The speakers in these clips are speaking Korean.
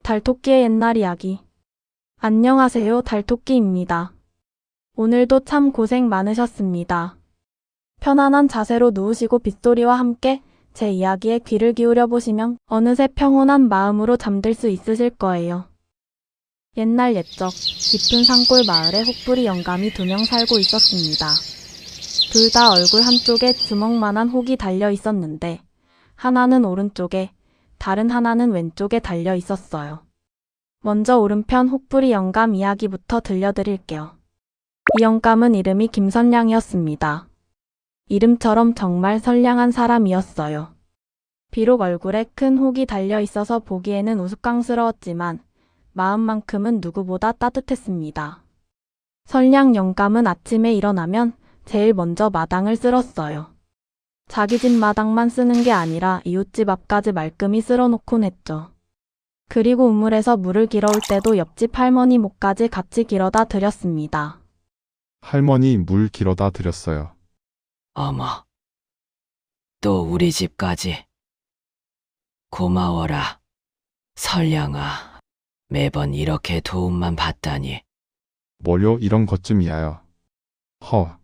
달토끼의 옛날 이야기. 안녕하세요, 달토끼입니다. 오늘도 참 고생 많으셨습니다. 편안한 자세로 누우시고 빗소리와 함께 제 이야기에 귀를 기울여 보시면 어느새 평온한 마음으로 잠들 수 있으실 거예요. 옛날 옛적 깊은 산골 마을에 혹부리 영감이 2명 살고 있었습니다. 둘 다 얼굴 한쪽에 주먹만한 혹이 달려 있었는데 하나는 오른쪽에, 다른 하나는 왼쪽에 달려 있었어요. 먼저 오른편 혹부리 영감 이야기부터 들려드릴게요. 이 영감은 이름이 김선량이었습니다. 이름처럼 정말 선량한 사람이었어요. 비록 얼굴에 큰 혹이 달려 있어서 보기에는 우스꽝스러웠지만 마음만큼은 누구보다 따뜻했습니다. 선량 영감은 아침에 일어나면 제일 먼저 마당을 쓸었어요. 자기 집 마당만 쓰는 게 아니라 이웃집 앞까지 말끔히 쓸어놓곤 했죠. 그리고 우물에서 물을 길어올 때도 옆집 할머니 목까지 같이 길어다 드렸습니다. 할머니 물 길어다 드렸어요. 어머, 또 우리 집까지. 고마워라. 선량아, 매번 이렇게 도움만 받다니. 뭐요 이런 것쯤이야요. 허,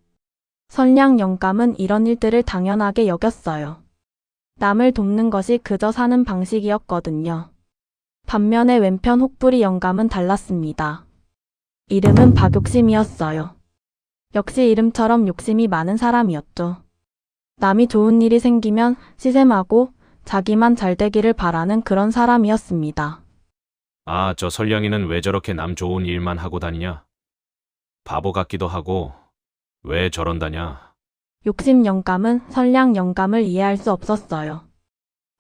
선량 영감은 이런 일들을 당연하게 여겼어요. 남을 돕는 것이 그저 사는 방식이었거든요. 반면에 왼편 혹부리 영감은 달랐습니다. 이름은 박욕심이었어요. 역시 이름처럼 욕심이 많은 사람이었죠. 남이 좋은 일이 생기면 시샘하고 자기만 잘 되기를 바라는 그런 사람이었습니다. 아, 저 선량이는 왜 저렇게 남 좋은 일만 하고 다니냐? 바보 같기도 하고 왜 저런다냐? 욕심 영감은 선량 영감을 이해할 수 없었어요.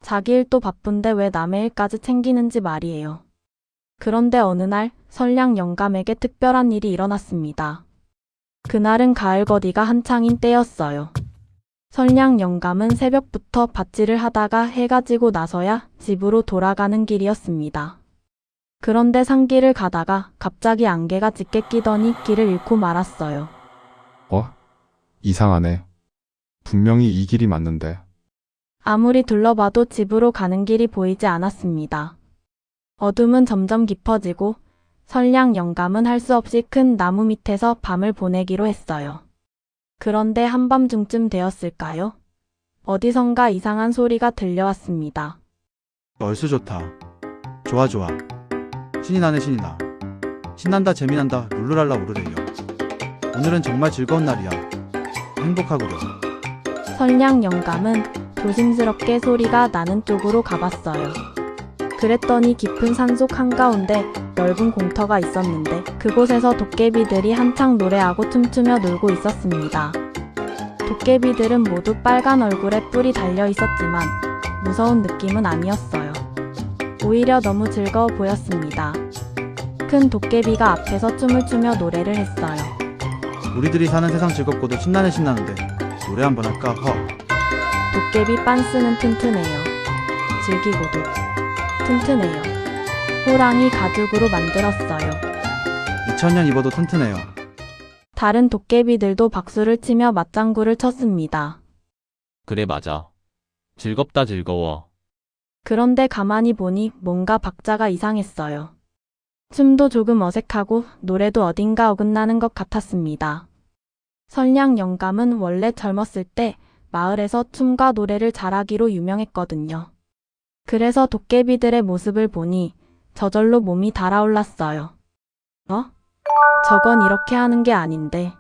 자기 일도 바쁜데 왜 남의 일까지 챙기는지 말이에요. 그런데 어느 날 선량 영감에게 특별한 일이 일어났습니다. 그날은 가을 거디가 한창인 때였어요. 선량 영감은 새벽부터 밭일을 하다가 해가 지고 나서야 집으로 돌아가는 길이었습니다. 그런데 산길을 가다가 갑자기 안개가 짙게 끼더니 길을 잃고 말았어요. 이상하네. 분명히 이 길이 맞는데. 아무리 둘러봐도 집으로 가는 길이 보이지 않았습니다. 어둠은 점점 깊어지고 선량 영감은 할 수 없이 큰 나무 밑에서 밤을 보내기로 했어요. 그런데 한밤중쯤 되었을까요? 어디선가 이상한 소리가 들려왔습니다. 얼쑤 좋다. 좋아 좋아. 신이 나네 신이 나. 신난다 재미난다 룰루랄라 우르르요. 오늘은 정말 즐거운 날이야. 행복하구려. 선량 영감은 조심스럽게 소리가 나는 쪽으로 가봤어요. 그랬더니 깊은 산속 한가운데 넓은 공터가 있었는데 그곳에서 도깨비들이 한창 노래하고 춤추며 놀고 있었습니다. 도깨비들은 모두 빨간 얼굴에 뿔이 달려 있었지만 무서운 느낌은 아니었어요. 오히려 너무 즐거워 보였습니다. 큰 도깨비가 앞에서 춤을 추며 노래를 했어요. 우리들이 사는 세상 즐겁고도 신나네 신나는데 노래 한번 할까 허. 도깨비 빤스는 튼튼해요. 즐기고도 튼튼해요. 호랑이 가죽으로 만들었어요. 2000년 입어도 튼튼해요. 다른 도깨비들도 박수를 치며 맞장구를 쳤습니다. 그래 맞아. 즐겁다 즐거워. 그런데 가만히 보니 뭔가 박자가 이상했어요. 춤도 조금 어색하고 노래도 어딘가 어긋나는 것 같았습니다. 선량 영감은 원래 젊었을 때 마을에서 춤과 노래를 잘하기로 유명했거든요. 그래서 도깨비들의 모습을 보니 저절로 몸이 달아올랐어요. 저건 이렇게 하는 게 아닌데.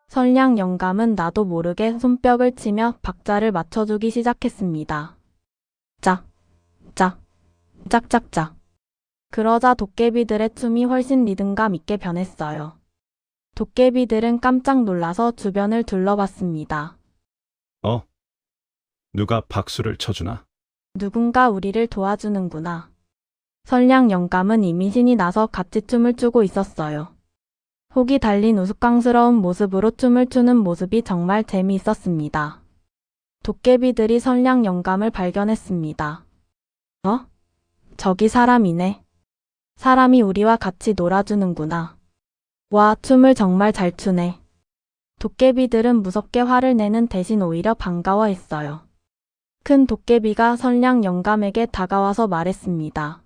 선량 영감은 나도 모르게 손뼉을 치며 박자를 맞춰주기 시작했습니다. 짝, 짝, 짝짝짝. 그러자 도깨비들의 춤이 훨씬 리듬감 있게 변했어요. 도깨비들은 깜짝 놀라서 주변을 둘러봤습니다. 누가 박수를 쳐주나? 누군가 우리를 도와주는구나. 선량 영감은 이미 신이 나서 같이 춤을 추고 있었어요. 혹이 달린 우스꽝스러운 모습으로 춤을 추는 모습이 정말 재미있었습니다. 도깨비들이 선량 영감을 발견했습니다. 저기 사람이네. 사람이 우리와 같이 놀아주는구나. 와, 춤을 정말 잘 추네. 도깨비들은 무섭게 화를 내는 대신 오히려 반가워했어요. 큰 도깨비가 선량 영감에게 다가와서 말했습니다.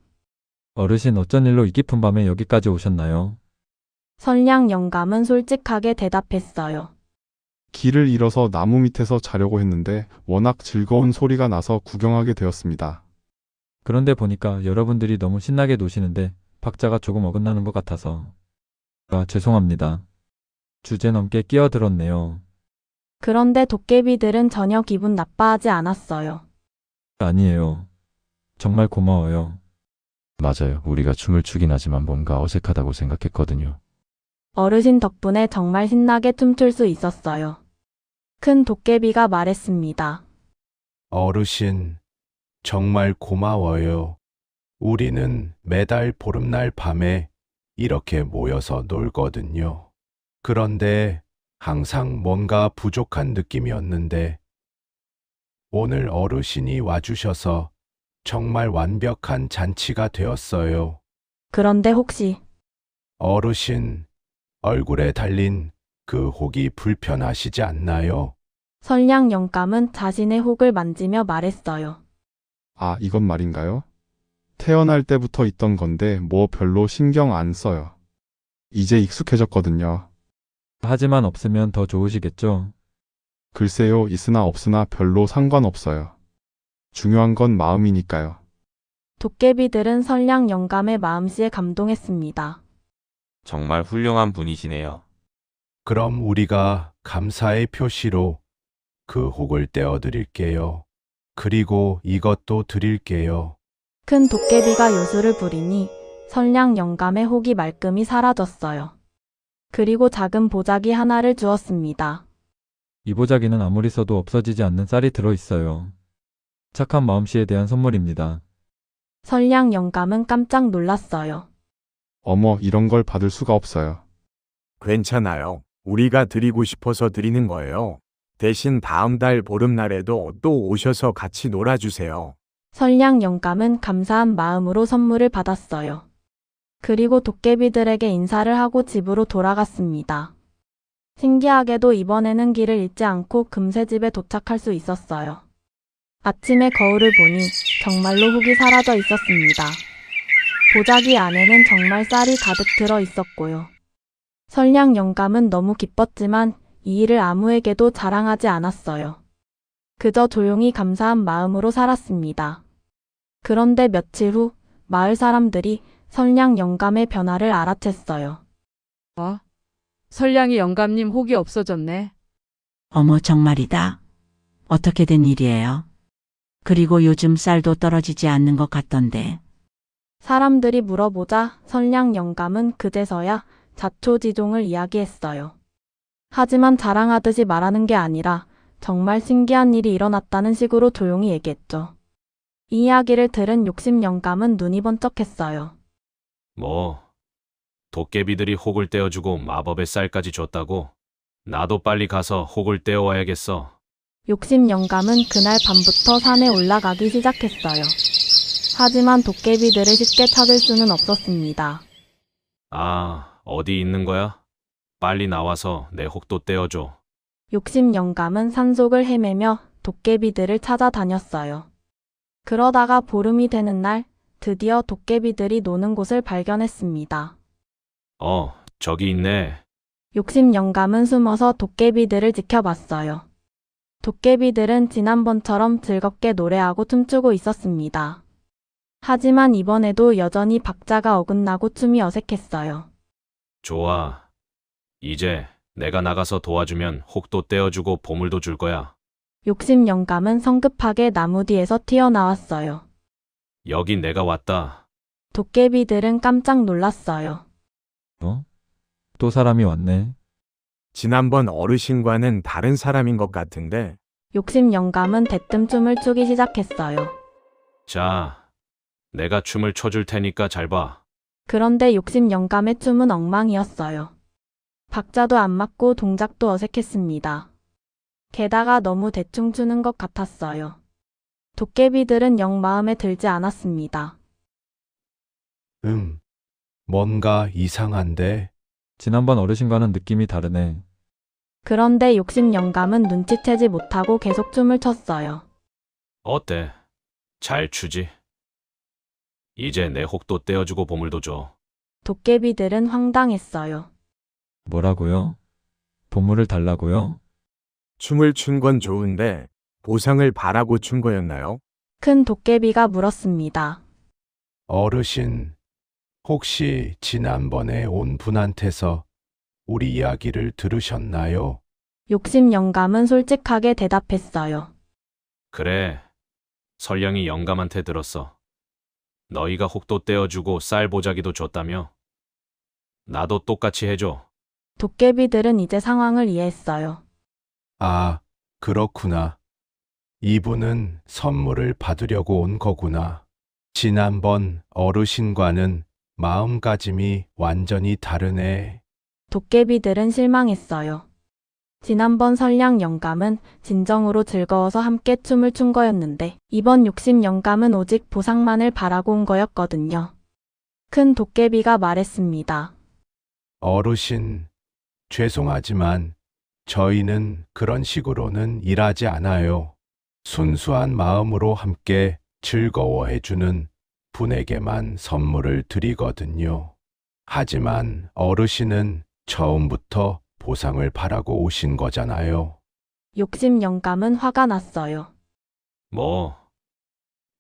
어르신 어쩐 일로 이 깊은 밤에 여기까지 오셨나요? 선량 영감은 솔직하게 대답했어요. 길을 잃어서 나무 밑에서 자려고 했는데 워낙 즐거운 소리가 나서 구경하게 되었습니다. 그런데 보니까 여러분들이 너무 신나게 노시는데 박자가 조금 어긋나는 것 같아서. 죄송합니다. 주제 넘게 끼어들었네요. 그런데 도깨비들은 전혀 기분 나빠하지 않았어요. 아니에요. 정말 고마워요. 맞아요. 우리가 춤을 추긴 하지만 뭔가 어색하다고 생각했거든요. 어르신 덕분에 정말 신나게 춤출 수 있었어요. 큰 도깨비가 말했습니다. 어르신, 정말 고마워요. 우리는 매달 보름날 밤에 이렇게 모여서 놀거든요. 그런데 항상 뭔가 부족한 느낌이었는데 오늘 어르신이 와주셔서 정말 완벽한 잔치가 되었어요. 그런데 혹시 어르신, 얼굴에 달린 그 혹이 불편하시지 않나요? 선량 영감은 자신의 혹을 만지며 말했어요. 아, 이건 말인가요? 태어날 때부터 있던 건데 뭐 별로 신경 안 써요. 이제 익숙해졌거든요. 하지만 없으면 더 좋으시겠죠? 글쎄요, 있으나 없으나 별로 상관없어요. 중요한 건 마음이니까요. 도깨비들은 선량 영감의 마음씨에 감동했습니다. 정말 훌륭한 분이시네요. 그럼 우리가 감사의 표시로 그 혹을 떼어드릴게요. 그리고 이것도 드릴게요. 큰 도깨비가 요술을 부리니 선량 영감의 혹이 말끔히 사라졌어요. 그리고 작은 보자기 하나를 주었습니다. 이 보자기는 아무리 써도 없어지지 않는 쌀이 들어있어요. 착한 마음씨에 대한 선물입니다. 선량 영감은 깜짝 놀랐어요. 어머, 이런 걸 받을 수가 없어요. 괜찮아요. 우리가 드리고 싶어서 드리는 거예요. 대신 다음 달 보름날에도 또 오셔서 같이 놀아주세요. 선량 영감은 감사한 마음으로 선물을 받았어요. 그리고 도깨비들에게 인사를 하고 집으로 돌아갔습니다. 신기하게도 이번에는 길을 잃지 않고 금세 집에 도착할 수 있었어요. 아침에 거울을 보니 정말로 혹이 사라져 있었습니다. 보자기 안에는 정말 쌀이 가득 들어 있었고요. 선량 영감은 너무 기뻤지만 이 일을 아무에게도 자랑하지 않았어요. 그저 조용히 감사한 마음으로 살았습니다. 그런데 며칠 후 마을 사람들이 선량 영감의 변화를 알아챘어요. 선량이 영감님 혹이 없어졌네. 어머, 정말이다. 어떻게 된 일이에요? 그리고 요즘 쌀도 떨어지지 않는 것 같던데. 사람들이 물어보자 선량 영감은 그제서야 자초지종을 이야기했어요. 하지만 자랑하듯이 말하는 게 아니라 정말 신기한 일이 일어났다는 식으로 조용히 얘기했죠. 이 이야기를 들은 욕심 영감은 눈이 번쩍했어요. 뭐, 도깨비들이 혹을 떼어주고 마법의 쌀까지 줬다고? 나도 빨리 가서 혹을 떼어와야겠어. 욕심 영감은 그날 밤부터 산에 올라가기 시작했어요. 하지만 도깨비들을 쉽게 찾을 수는 없었습니다. 아, 어디 있는 거야? 빨리 나와서 내 혹도 떼어줘. 욕심 영감은 산속을 헤매며 도깨비들을 찾아다녔어요. 그러다가 보름이 되는 날 드디어 도깨비들이 노는 곳을 발견했습니다. 저기 있네. 욕심 영감은 숨어서 도깨비들을 지켜봤어요. 도깨비들은 지난번처럼 즐겁게 노래하고 춤추고 있었습니다. 하지만 이번에도 여전히 박자가 어긋나고 춤이 어색했어요. 좋아. 이제 내가 나가서 도와주면 혹도 떼어주고 보물도 줄 거야. 욕심 영감은 성급하게 나무 뒤에서 튀어나왔어요. 여기 내가 왔다. 도깨비들은 깜짝 놀랐어요. 또 사람이 왔네. 지난번 어르신과는 다른 사람인 것 같은데. 욕심 영감은 대뜸 춤을 추기 시작했어요. 자, 내가 춤을 춰줄 테니까 잘 봐. 그런데 욕심 영감의 춤은 엉망이었어요. 박자도 안 맞고 동작도 어색했습니다. 게다가 너무 대충 추는 것 같았어요. 도깨비들은 영 마음에 들지 않았습니다. 뭔가 이상한데? 지난번 어르신과는 느낌이 다르네. 그런데 욕심 영감은 눈치채지 못하고 계속 춤을 췄어요. 어때? 잘 추지? 이제 내 혹도 떼어주고 보물도 줘. 도깨비들은 황당했어요. 뭐라고요? 보물을 달라고요? 춤을 춘 건 좋은데 보상을 바라고 춘 거였나요? 큰 도깨비가 물었습니다. 어르신, 혹시 지난번에 온 분한테서 우리 이야기를 들으셨나요? 욕심 영감은 솔직하게 대답했어요. 그래. 설령이 영감한테 들었어. 너희가 혹도 떼어주고 쌀 보자기도 줬다며? 나도 똑같이 해줘. 도깨비들은 이제 상황을 이해했어요. 아, 그렇구나. 이분은 선물을 받으려고 온 거구나. 지난번 어르신과는 마음가짐이 완전히 다르네. 도깨비들은 실망했어요. 지난번 설량 영감은 진정으로 즐거워서 함께 춤을 춘 거였는데 이번 욕심 영감은 오직 보상만을 바라고 온 거였거든요. 큰 도깨비가 말했습니다. 어르신, 죄송하지만 저희는 그런 식으로는 일하지 않아요. 순수한 마음으로 함께 즐거워해주는 분에게만 선물을 드리거든요. 하지만 어르신은 처음부터 보상을 바라고 오신 거잖아요. 욕심 영감은 화가 났어요. 뭐,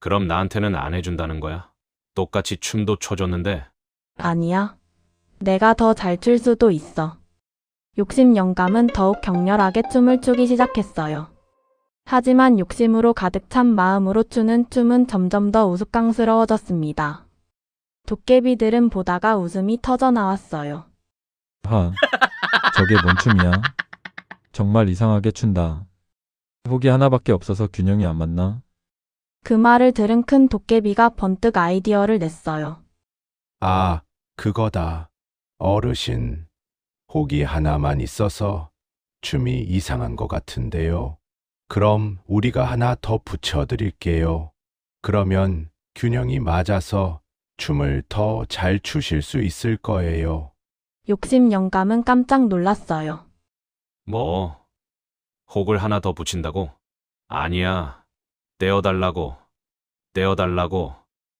그럼 나한테는 안 해준다는 거야? 똑같이 춤도 춰줬는데. 아니야. 내가 더 잘 출 수도 있어. 욕심 영감은 더욱 격렬하게 춤을 추기 시작했어요. 하지만 욕심으로 가득 찬 마음으로 추는 춤은 점점 더 우스꽝스러워졌습니다. 도깨비들은 보다가 웃음이 터져 나왔어요. 하, 저게 뭔 춤이야? 정말 이상하게 춘다. 혹이 하나밖에 없어서 균형이 안 맞나? 그 말을 들은 큰 도깨비가 번뜩 아이디어를 냈어요. 아, 그거다. 어르신, 혹이 하나만 있어서 춤이 이상한 것 같은데요. 그럼 우리가 하나 더 붙여드릴게요. 그러면 균형이 맞아서 춤을 더 잘 추실 수 있을 거예요. 욕심 영감은 깜짝 놀랐어요. 뭐, 혹을 하나 더 붙인다고? 아니야. 떼어달라고. 떼어달라고.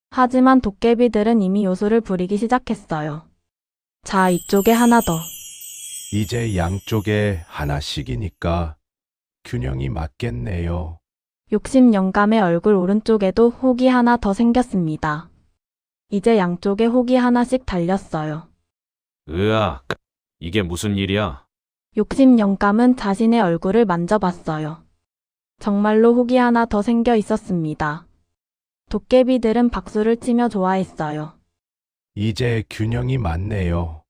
하지만 도깨비들은 이미 요술을 부리기 시작했어요. 자, 이쪽에 하나 더. 이제 양쪽에 하나씩이니까 균형이 맞겠네요. 욕심 영감의 얼굴 오른쪽에도 혹이 하나 더 생겼습니다. 이제 양쪽에 혹이 하나씩 달렸어요. 으악, 이게 무슨 일이야? 욕심 영감은 자신의 얼굴을 만져봤어요. 정말로 혹이 하나 더 생겨 있었습니다. 도깨비들은 박수를 치며 좋아했어요. 이제 균형이 맞네요.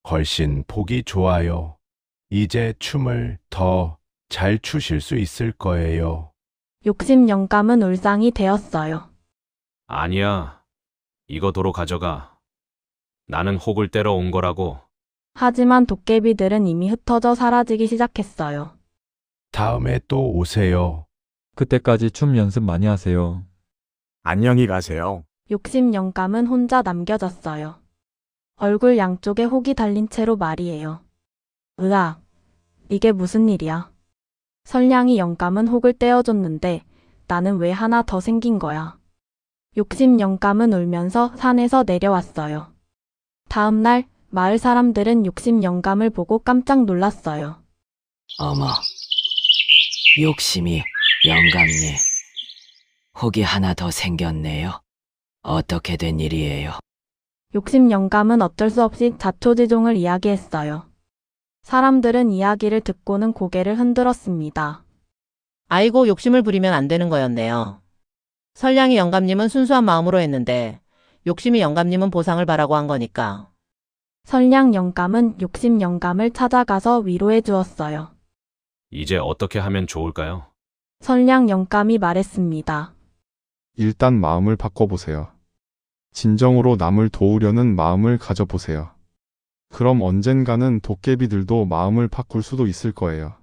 훨씬 보기 좋아요. 이제 춤을 더 잘 추실 수 있을 거예요. 욕심 영감은 울상이 되었어요. 아니야. 이거 도로 가져가. 나는 혹을 떼러 온 거라고. 하지만 도깨비들은 이미 흩어져 사라지기 시작했어요. 다음에 또 오세요. 그때까지 춤 연습 많이 하세요. 안녕히 가세요. 욕심 영감은 혼자 남겨졌어요. 얼굴 양쪽에 혹이 달린 채로 말이에요. 으악, 이게 무슨 일이야? 설량이 영감은 혹을 떼어줬는데 나는 왜 하나 더 생긴 거야? 욕심 영감은 울면서 산에서 내려왔어요. 다음 날 마을 사람들은 욕심 영감을 보고 깜짝 놀랐어요. 어머, 욕심이 영감님. 혹이 하나 더 생겼네요. 어떻게 된 일이에요? 욕심 영감은 어쩔 수 없이 자초지종을 이야기했어요. 사람들은 이야기를 듣고는 고개를 흔들었습니다. 아이고 욕심을 부리면 안 되는 거였네요. 설량이 영감님은 순수한 마음으로 했는데 욕심이 영감님은 보상을 바라고 한 거니까. 설량 영감은 욕심 영감을 찾아가서 위로해 주었어요. 이제 어떻게 하면 좋을까요? 설량 영감이 말했습니다. 일단 마음을 바꿔보세요. 진정으로 남을 도우려는 마음을 가져보세요. 그럼 언젠가는 도깨비들도 마음을 바꿀 수도 있을 거예요.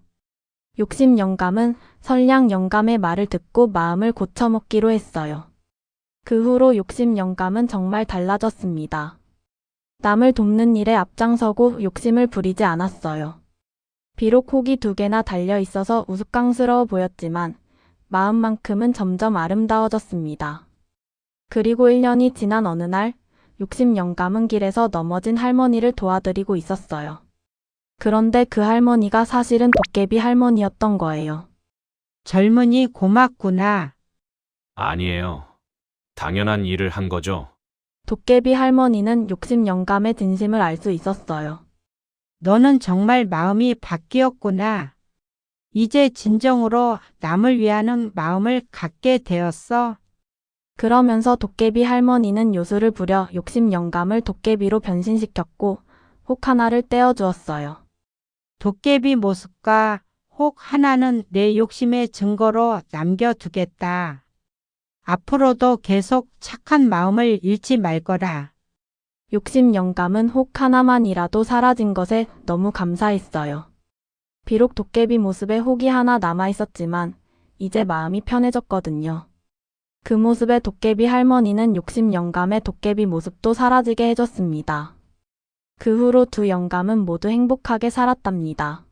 욕심 영감은 설량 영감의 말을 듣고 마음을 고쳐먹기로 했어요. 그 후로 욕심 영감은 정말 달라졌습니다. 남을 돕는 일에 앞장서고 욕심을 부리지 않았어요. 비록 혹이 2개나 달려 있어서 우스꽝스러워 보였지만 마음만큼은 점점 아름다워졌습니다. 그리고 1년이 지난 어느 날, 욕심 영감은 길에서 넘어진 할머니를 도와드리고 있었어요. 그런데 그 할머니가 사실은 도깨비 할머니였던 거예요. 젊은이 고맙구나. 아니에요. 당연한 일을 한 거죠. 도깨비 할머니는 욕심 영감의 진심을 알 수 있었어요. 너는 정말 마음이 바뀌었구나. 이제 진정으로 남을 위하는 마음을 갖게 되었어. 그러면서 도깨비 할머니는 요술을 부려 욕심 영감을 도깨비로 변신시켰고 혹 하나를 떼어주었어요. 도깨비 모습과 혹 하나는 내 욕심의 증거로 남겨두겠다. 앞으로도 계속 착한 마음을 잃지 말거라. 욕심 영감은 혹 하나만이라도 사라진 것에 너무 감사했어요. 비록 도깨비 모습에 혹이 하나 남아있었지만 이제 마음이 편해졌거든요. 그 모습의 도깨비 할머니는 욕심 영감의 도깨비 모습도 사라지게 해줬습니다. 그 후로 두 영감은 모두 행복하게 살았답니다.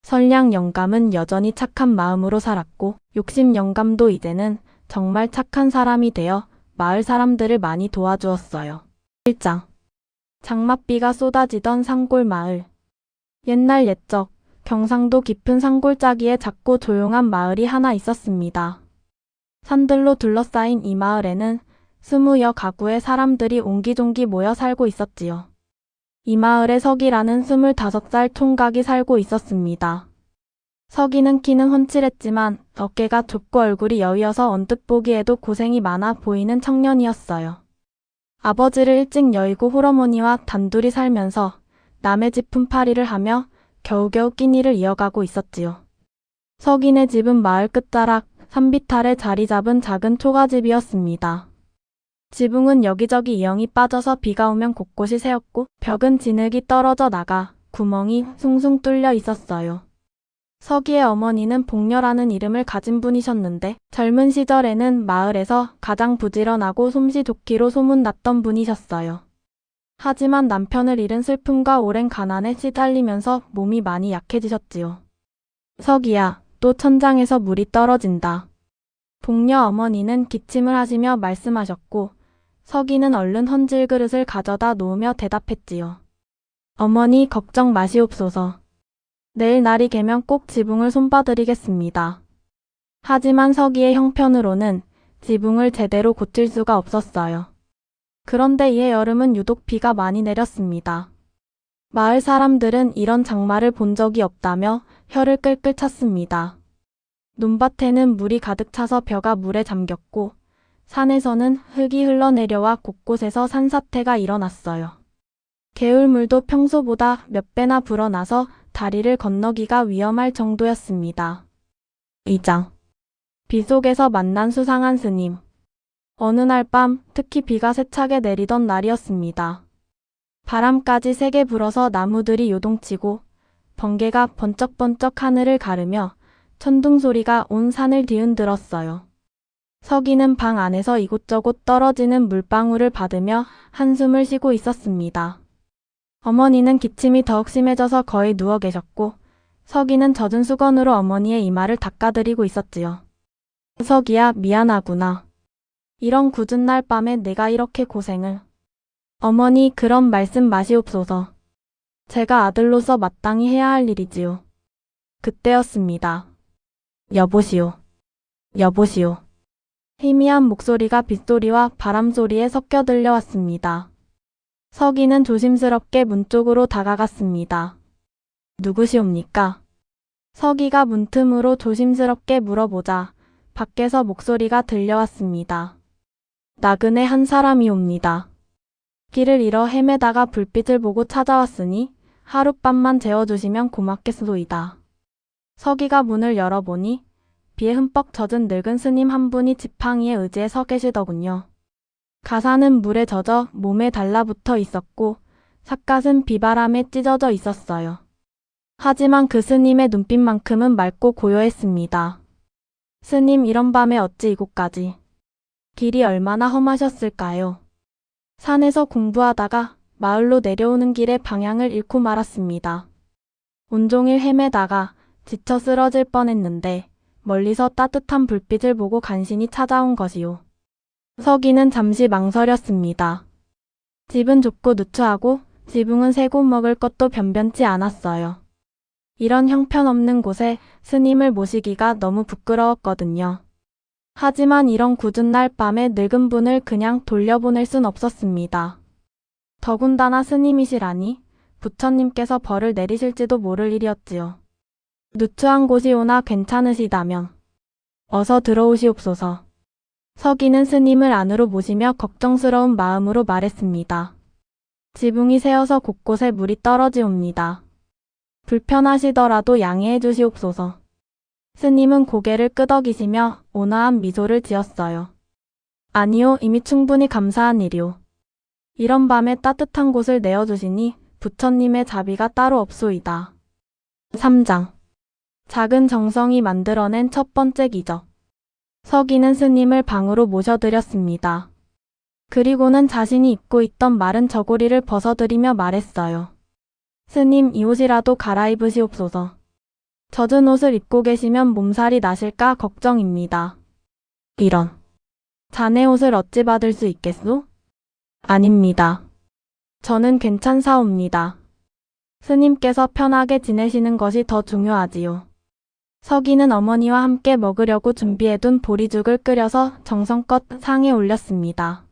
선량 영감은 여전히 착한 마음으로 살았고 욕심 영감도 이제는 정말 착한 사람이 되어 마을 사람들을 많이 도와주었어요. 1장 장맛비가 쏟아지던 산골 마을. 옛날 옛적 경상도 깊은 산골짜기에 작고 조용한 마을이 하나 있었습니다. 산들로 둘러싸인 이 마을에는 20여 가구의 사람들이 옹기종기 모여 살고 있었지요. 이 마을에 석이라는 25살 총각이 살고 있었습니다. 석이는 키는 훤칠했지만 어깨가 좁고 얼굴이 여위어서 언뜻 보기에도 고생이 많아 보이는 청년이었어요. 아버지를 일찍 여의고 홀어머니와 단둘이 살면서 남의 집 품팔이를 하며 겨우겨우 끼니를 이어가고 있었지요. 석이네 집은 마을 끝자락 산비탈에 자리 잡은 작은 초가집이었습니다. 지붕은 여기저기 이영이 빠져서 비가 오면 곳곳이 새었고 벽은 진흙이 떨어져 나가 구멍이 숭숭 뚫려 있었어요. 석이의 어머니는 복녀라는 이름을 가진 분이셨는데 젊은 시절에는 마을에서 가장 부지런하고 솜씨 좋기로 소문났던 분이셨어요. 하지만 남편을 잃은 슬픔과 오랜 가난에 시달리면서 몸이 많이 약해지셨지요. 석이야, 또 천장에서 물이 떨어진다. 복녀 어머니는 기침을 하시며 말씀하셨고 석이는 얼른 헌질 그릇을 가져다 놓으며 대답했지요. 어머니 걱정 마시옵소서. 내일 날이 개면 꼭 지붕을 손봐드리겠습니다. 하지만 석이의 형편으로는 지붕을 제대로 고칠 수가 없었어요. 그런데 이해 여름은 유독 비가 많이 내렸습니다. 마을 사람들은 이런 장마를 본 적이 없다며 혀를 끌끌 찼습니다. 논밭에는 물이 가득 차서 벼가 물에 잠겼고 산에서는 흙이 흘러내려와 곳곳에서 산사태가 일어났어요. 개울물도 평소보다 몇 배나 불어나서 다리를 건너기가 위험할 정도였습니다. 2장 비 속에서 만난 수상한 스님. 어느 날 밤 특히 비가 세차게 내리던 날이었습니다. 바람까지 세게 불어서 나무들이 요동치고 번개가 번쩍번쩍 하늘을 가르며 천둥 소리가 온 산을 뒤흔들었어요. 석이는 방 안에서 이곳저곳 떨어지는 물방울을 받으며 한숨을 쉬고 있었습니다. 어머니는 기침이 더욱 심해져서 거의 누워 계셨고 석이는 젖은 수건으로 어머니의 이마를 닦아드리고 있었지요. 석이야, 미안하구나. 이런 굳은 날 밤에 내가 이렇게 고생을. 어머니, 그런 말씀 마시옵소서. 제가 아들로서 마땅히 해야 할 일이지요. 그때였습니다. 여보시오. 여보시오. 희미한 목소리가 빗소리와 바람소리에 섞여 들려왔습니다. 석이는 조심스럽게 문 쪽으로 다가갔습니다. 누구시옵니까? 석이가 문틈으로 조심스럽게 물어보자 밖에서 목소리가 들려왔습니다. 나그네 한 사람이옵니다. 길을 잃어 헤매다가 불빛을 보고 찾아왔으니 하룻밤만 재워주시면 고맙겠소이다. 석이가 문을 열어보니 비에 흠뻑 젖은 늙은 스님 한 분이 지팡이에 의지해 서 계시더군요. 가사는 물에 젖어 몸에 달라붙어 있었고 삿갓은 비바람에 찢어져 있었어요. 하지만 그 스님의 눈빛만큼은 맑고 고요했습니다. 스님, 이런 밤에 어찌 이곳까지? 길이 얼마나 험하셨을까요? 산에서 공부하다가 마을로 내려오는 길에 방향을 잃고 말았습니다. 온종일 헤매다가 지쳐 쓰러질 뻔했는데 멀리서 따뜻한 불빛을 보고 간신히 찾아온 것이요. 서기는 잠시 망설였습니다. 집은 좁고 누추하고 지붕은 새고 먹을 것도 변변치 않았어요. 이런 형편없는 곳에 스님을 모시기가 너무 부끄러웠거든요. 하지만 이런 굳은 날 밤에 늙은 분을 그냥 돌려보낼 순 없었습니다. 더군다나 스님이시라니 부처님께서 벌을 내리실지도 모를 일이었지요. 누추한 곳이오나 괜찮으시다면 어서 들어오시옵소서. 서기는 스님을 안으로 모시며 걱정스러운 마음으로 말했습니다. 지붕이 새어서 곳곳에 물이 떨어지옵니다. 불편하시더라도 양해해 주시옵소서. 스님은 고개를 끄덕이시며 온화한 미소를 지었어요. 아니요, 이미 충분히 감사한 일이오. 이런 밤에 따뜻한 곳을 내어주시니 부처님의 자비가 따로 없소이다. 3장. 작은 정성이 만들어낸 첫 번째 기적. 서기는 스님을 방으로 모셔드렸습니다. 그리고는 자신이 입고 있던 마른 저고리를 벗어드리며 말했어요. 스님, 이 옷이라도 갈아입으시옵소서. 젖은 옷을 입고 계시면 몸살이 나실까 걱정입니다. 이런. 자네 옷을 어찌 받을 수 있겠소? 아닙니다. 저는 괜찮사옵니다. 스님께서 편하게 지내시는 것이 더 중요하지요. 서기는 어머니와 함께 먹으려고 준비해둔 보리죽을 끓여서 정성껏 상에 올렸습니다.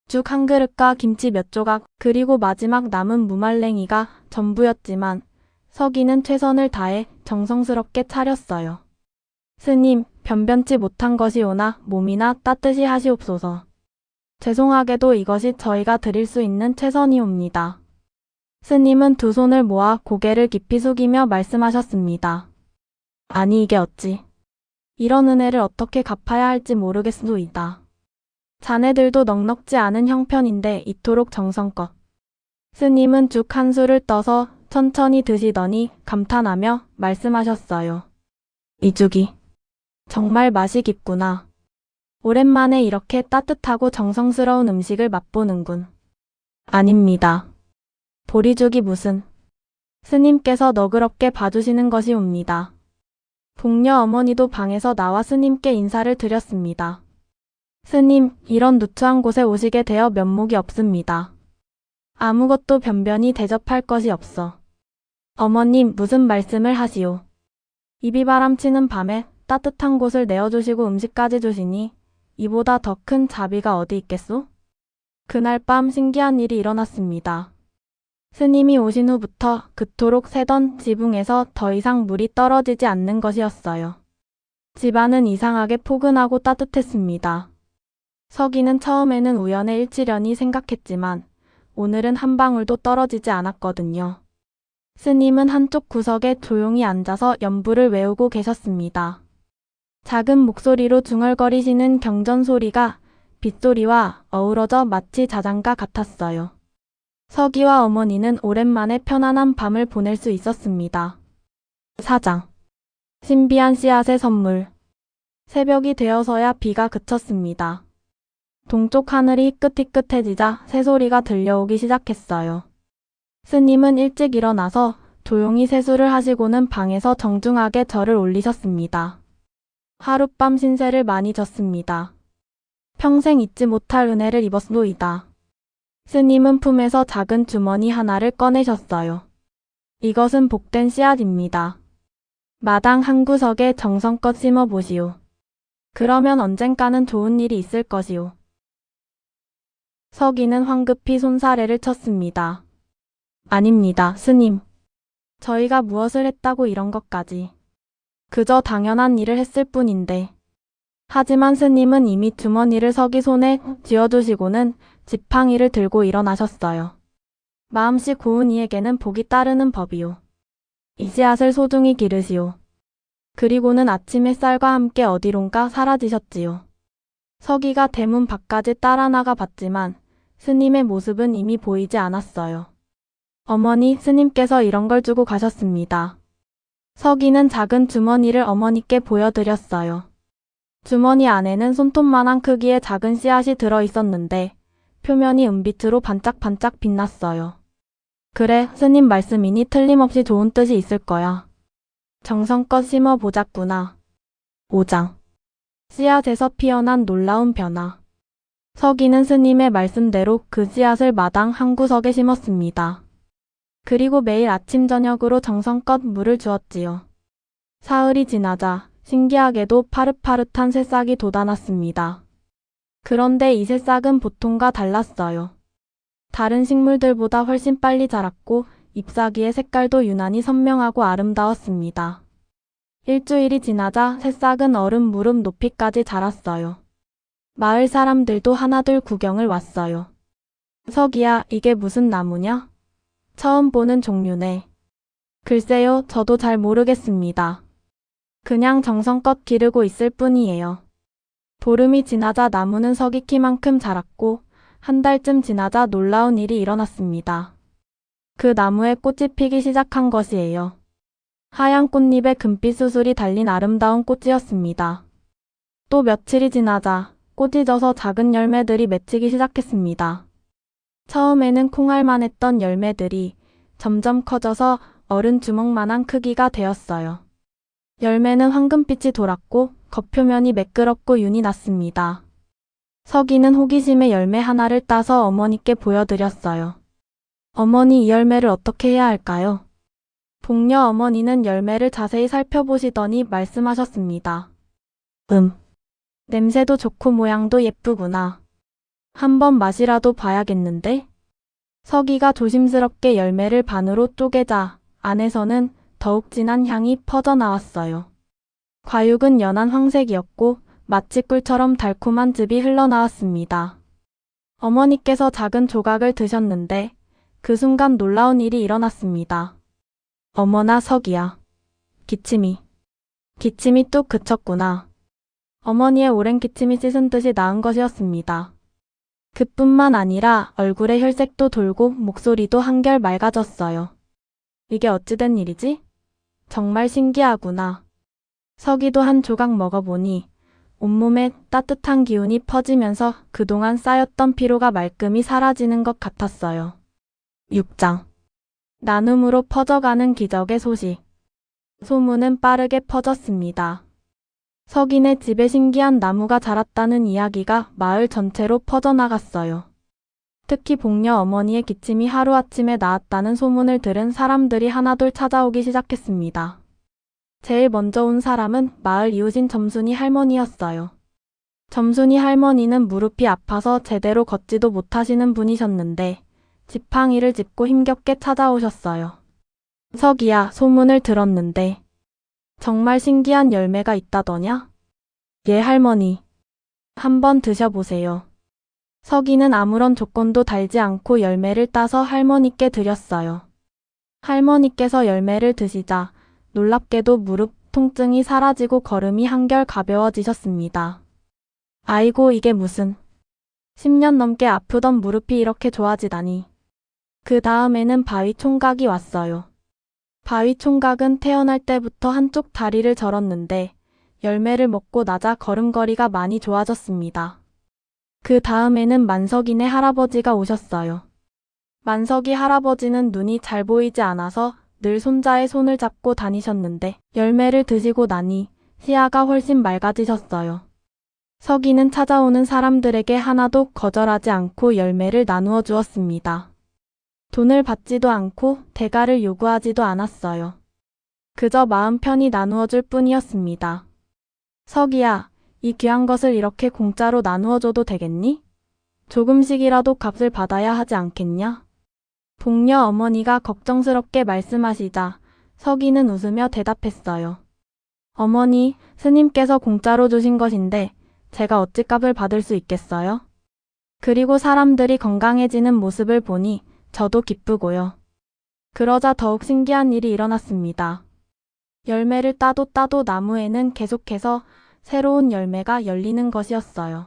죽 한 그릇과 김치 몇 조각, 그리고 마지막 남은 무말랭이가 전부였지만 서기는 최선을 다해 정성스럽게 차렸어요. 스님, 변변치 못한 것이오나 몸이나 따뜻히 하시옵소서. 죄송하게도 이것이 저희가 드릴 수 있는 최선이옵니다. 스님은 두 손을 모아 고개를 깊이 숙이며 말씀하셨습니다. 아니 이게 어찌. 이런 은혜를 어떻게 갚아야 할지 모르겠소이다. 자네들도 넉넉지 않은 형편인데 이토록 정성껏. 스님은 죽 한 술을 떠서 천천히 드시더니 감탄하며 말씀하셨어요. 이 죽이 정말 맛이 깊구나. 오랜만에 이렇게 따뜻하고 정성스러운 음식을 맛보는군. 아닙니다. 보리죽이 무슨. 스님께서 너그럽게 봐주시는 것이옵니다. 복녀 어머니도 방에서 나와 스님께 인사를 드렸습니다. 스님, 이런 누추한 곳에 오시게 되어 면목이 없습니다. 아무것도 변변히 대접할 것이 없어. 어머님, 무슨 말씀을 하시오. 이 비바람치는 밤에 따뜻한 곳을 내어주시고 음식까지 주시니 이보다 더 큰 자비가 어디 있겠소? 그날 밤 신기한 일이 일어났습니다. 스님이 오신 후부터 그토록 새던 지붕에서 더 이상 물이 떨어지지 않는 것이었어요. 집안은 이상하게 포근하고 따뜻했습니다. 서기는 처음에는 우연의 일치려니 생각했지만 오늘은 한 방울도 떨어지지 않았거든요. 스님은 한쪽 구석에 조용히 앉아서 연부를 외우고 계셨습니다. 작은 목소리로 중얼거리시는 경전 소리가 빗소리와 어우러져 마치 자장가 같았어요. 서기와 어머니는 오랜만에 편안한 밤을 보낼 수 있었습니다. 4장. 신비한 씨앗의 선물. 새벽이 되어서야 비가 그쳤습니다. 동쪽 하늘이 희끗희끗해지자 새소리가 들려오기 시작했어요. 스님은 일찍 일어나서 조용히 세수를 하시고는 방에서 정중하게 절을 올리셨습니다. 하룻밤 신세를 많이 졌습니다. 평생 잊지 못할 은혜를 입었소이다. 스님은 품에서 작은 주머니 하나를 꺼내셨어요. 이것은 복된 씨앗입니다. 마당 한 구석에 정성껏 심어보시오. 그러면 언젠가는 좋은 일이 있을 것이오. 서기는 황급히 손사래를 쳤습니다. 아닙니다, 스님. 저희가 무엇을 했다고 이런 것까지. 그저 당연한 일을 했을 뿐인데. 하지만 스님은 이미 주머니를 서기 손에 쥐어두시고는 지팡이를 들고 일어나셨어요. 마음씨 고운 이에게는 복이 따르는 법이요. 이 씨앗을 소중히 기르시오. 그리고는 아침 햇살과 함께 어디론가 사라지셨지요. 서기가 대문 밖까지 따라 나가 봤지만 스님의 모습은 이미 보이지 않았어요. 어머니, 스님께서 이런 걸 주고 가셨습니다. 서기는 작은 주머니를 어머니께 보여드렸어요. 주머니 안에는 손톱만한 크기의 작은 씨앗이 들어 있었는데 표면이 은빛으로 반짝반짝 빛났어요. 그래, 스님 말씀이니 틀림없이 좋은 뜻이 있을 거야. 정성껏 심어보자꾸나. 5장. 씨앗에서 피어난 놀라운 변화. 서기는 스님의 말씀대로 그 씨앗을 마당 한 구석에 심었습니다. 그리고 매일 아침 저녁으로 정성껏 물을 주었지요. 사흘이 지나자 신기하게도 파릇파릇한 새싹이 돋아났습니다. 그런데 이 새싹은 보통과 달랐어요. 다른 식물들보다 훨씬 빨리 자랐고 잎사귀의 색깔도 유난히 선명하고 아름다웠습니다. 일주일이 지나자 새싹은 어른 무릎 높이까지 자랐어요. 마을 사람들도 하나둘 구경을 왔어요. 서기야, 이게 무슨 나무냐? 처음 보는 종류네. 글쎄요, 저도 잘 모르겠습니다. 그냥 정성껏 기르고 있을 뿐이에요. 보름이 지나자 나무는 서기 키만큼 자랐고 한 달쯤 지나자 놀라운 일이 일어났습니다. 그 나무에 꽃이 피기 시작한 것이에요. 하얀 꽃잎에 금빛 수술이 달린 아름다운 꽃이었습니다. 또 며칠이 지나자 꽃이 져서 작은 열매들이 맺히기 시작했습니다. 처음에는 콩알만했던 열매들이 점점 커져서 어른 주먹만한 크기가 되었어요. 열매는 황금빛이 돌았고 겉표면이 매끄럽고 윤이 났습니다. 서기는 호기심에 열매 하나를 따서 어머니께 보여드렸어요. 어머니, 이 열매를 어떻게 해야 할까요? 복녀 어머니는 열매를 자세히 살펴보시더니 말씀하셨습니다. 냄새도 좋고 모양도 예쁘구나. 한번 맛이라도 봐야겠는데? 서기가 조심스럽게 열매를 반으로 쪼개자 안에서는 더욱 진한 향이 퍼져나왔어요. 과육은 연한 황색이었고 마치 꿀처럼 달콤한 즙이 흘러나왔습니다. 어머니께서 작은 조각을 드셨는데 그 순간 놀라운 일이 일어났습니다. 어머나 서기야. 기침이 뚝 그쳤구나. 어머니의 오랜 기침이 씻은 듯이 나은 것이었습니다. 그뿐만 아니라 얼굴에 혈색도 돌고 목소리도 한결 맑아졌어요. 이게 어찌된 일이지? 정말 신기하구나. 서기도 한 조각 먹어보니 온몸에 따뜻한 기운이 퍼지면서 그동안 쌓였던 피로가 말끔히 사라지는 것 같았어요. 6장. 나눔으로 퍼져가는 기적의 소식. 소문은 빠르게 퍼졌습니다. 서기네 집에 신기한 나무가 자랐다는 이야기가 마을 전체로 퍼져나갔어요. 특히 복녀 어머니의 기침이 하루아침에 나았다는 소문을 들은 사람들이 하나둘 찾아오기 시작했습니다. 제일 먼저 온 사람은 마을 이웃인 점순이 할머니였어요. 점순이 할머니는 무릎이 아파서 제대로 걷지도 못하시는 분이셨는데 지팡이를 짚고 힘겹게 찾아오셨어요. 서기야, 소문을 들었는데 정말 신기한 열매가 있다더냐? 예, 할머니. 한번 드셔보세요. 서기는 아무런 조건도 달지 않고 열매를 따서 할머니께 드렸어요. 할머니께서 열매를 드시자 놀랍게도 무릎 통증이 사라지고 걸음이 한결 가벼워지셨습니다. 아이고, 이게 무슨 10년 넘게 아프던 무릎이 이렇게 좋아지다니. 그 다음에는 바위 총각이 왔어요. 바위 총각은 태어날 때부터 한쪽 다리를 절었는데 열매를 먹고 나자 걸음걸이가 많이 좋아졌습니다. 그 다음에는 만석이네 할아버지가 오셨어요. 만석이 할아버지는 눈이 잘 보이지 않아서 늘 손자의 손을 잡고 다니셨는데 열매를 드시고 나니 시야가 훨씬 맑아지셨어요. 서기는 찾아오는 사람들에게 하나도 거절하지 않고 열매를 나누어 주었습니다. 돈을 받지도 않고 대가를 요구하지도 않았어요. 그저 마음 편히 나누어 줄 뿐이었습니다. 서기야, 이 귀한 것을 이렇게 공짜로 나누어 줘도 되겠니? 조금씩이라도 값을 받아야 하지 않겠냐? 복녀 어머니가 걱정스럽게 말씀하시자 서기는 웃으며 대답했어요. 어머니, 스님께서 공짜로 주신 것인데 제가 어찌 값을 받을 수 있겠어요? 그리고 사람들이 건강해지는 모습을 보니 저도 기쁘고요. 그러자 더욱 신기한 일이 일어났습니다. 열매를 따도 나무에는 계속해서 새로운 열매가 열리는 것이었어요.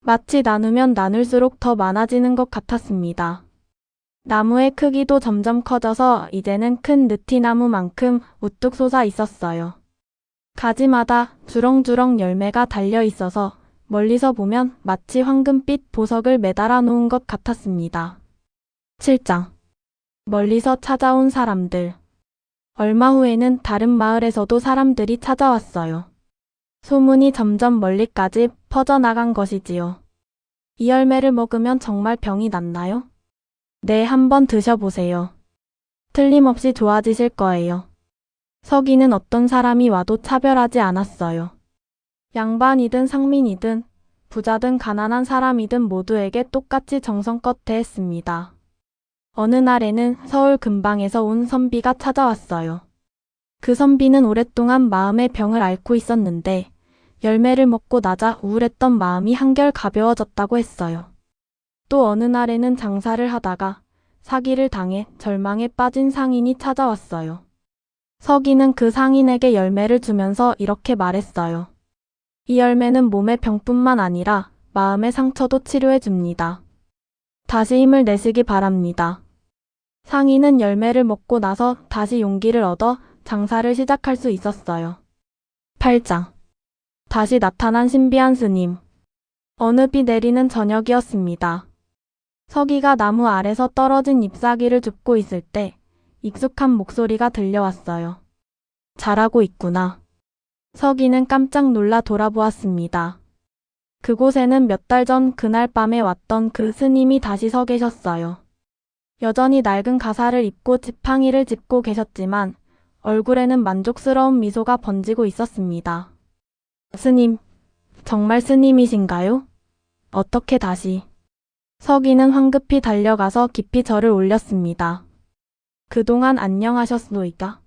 마치 나누면 나눌수록 더 많아지는 것 같았습니다. 나무의 크기도 점점 커져서 이제는 큰 느티나무만큼 우뚝 솟아 있었어요. 가지마다 주렁주렁 열매가 달려 있어서 멀리서 보면 마치 황금빛 보석을 매달아 놓은 것 같았습니다. 7장. 멀리서 찾아온 사람들. 얼마 후에는 다른 마을에서도 사람들이 찾아왔어요. 소문이 점점 멀리까지 퍼져나간 것이지요. 이 열매를 먹으면 정말 병이 낫나요? 네, 한번 드셔보세요. 틀림없이 좋아지실 거예요. 서기는 어떤 사람이 와도 차별하지 않았어요. 양반이든 상민이든 부자든 가난한 사람이든 모두에게 똑같이 정성껏 대했습니다. 어느 날에는 서울 근방에서 온 선비가 찾아왔어요. 그 선비는 오랫동안 마음의 병을 앓고 있었는데 열매를 먹고 나자 우울했던 마음이 한결 가벼워졌다고 했어요. 또 어느 날에는 장사를 하다가 사기를 당해 절망에 빠진 상인이 찾아왔어요. 서기는 그 상인에게 열매를 주면서 이렇게 말했어요. 이 열매는 몸의 병뿐만 아니라 마음의 상처도 치료해 줍니다. 다시 힘을 내시기 바랍니다. 상인은 열매를 먹고 나서 다시 용기를 얻어 장사를 시작할 수 있었어요. 8장. 다시 나타난 신비한 스님. 어느 비 내리는 저녁이었습니다. 서기가 나무 아래서 떨어진 잎사귀를 줍고 있을 때 익숙한 목소리가 들려왔어요. 잘하고 있구나. 서기는 깜짝 놀라 돌아보았습니다. 그곳에는 몇 달 전 그날 밤에 왔던 그 스님이 다시 서 계셨어요. 여전히 낡은 가사를 입고 지팡이를 짚고 계셨지만 얼굴에는 만족스러운 미소가 번지고 있었습니다. 스님, 정말 스님이신가요? 어떻게 다시? 서기는 황급히 달려가서 깊이 절을 올렸습니다. 그동안 안녕하셨소이까?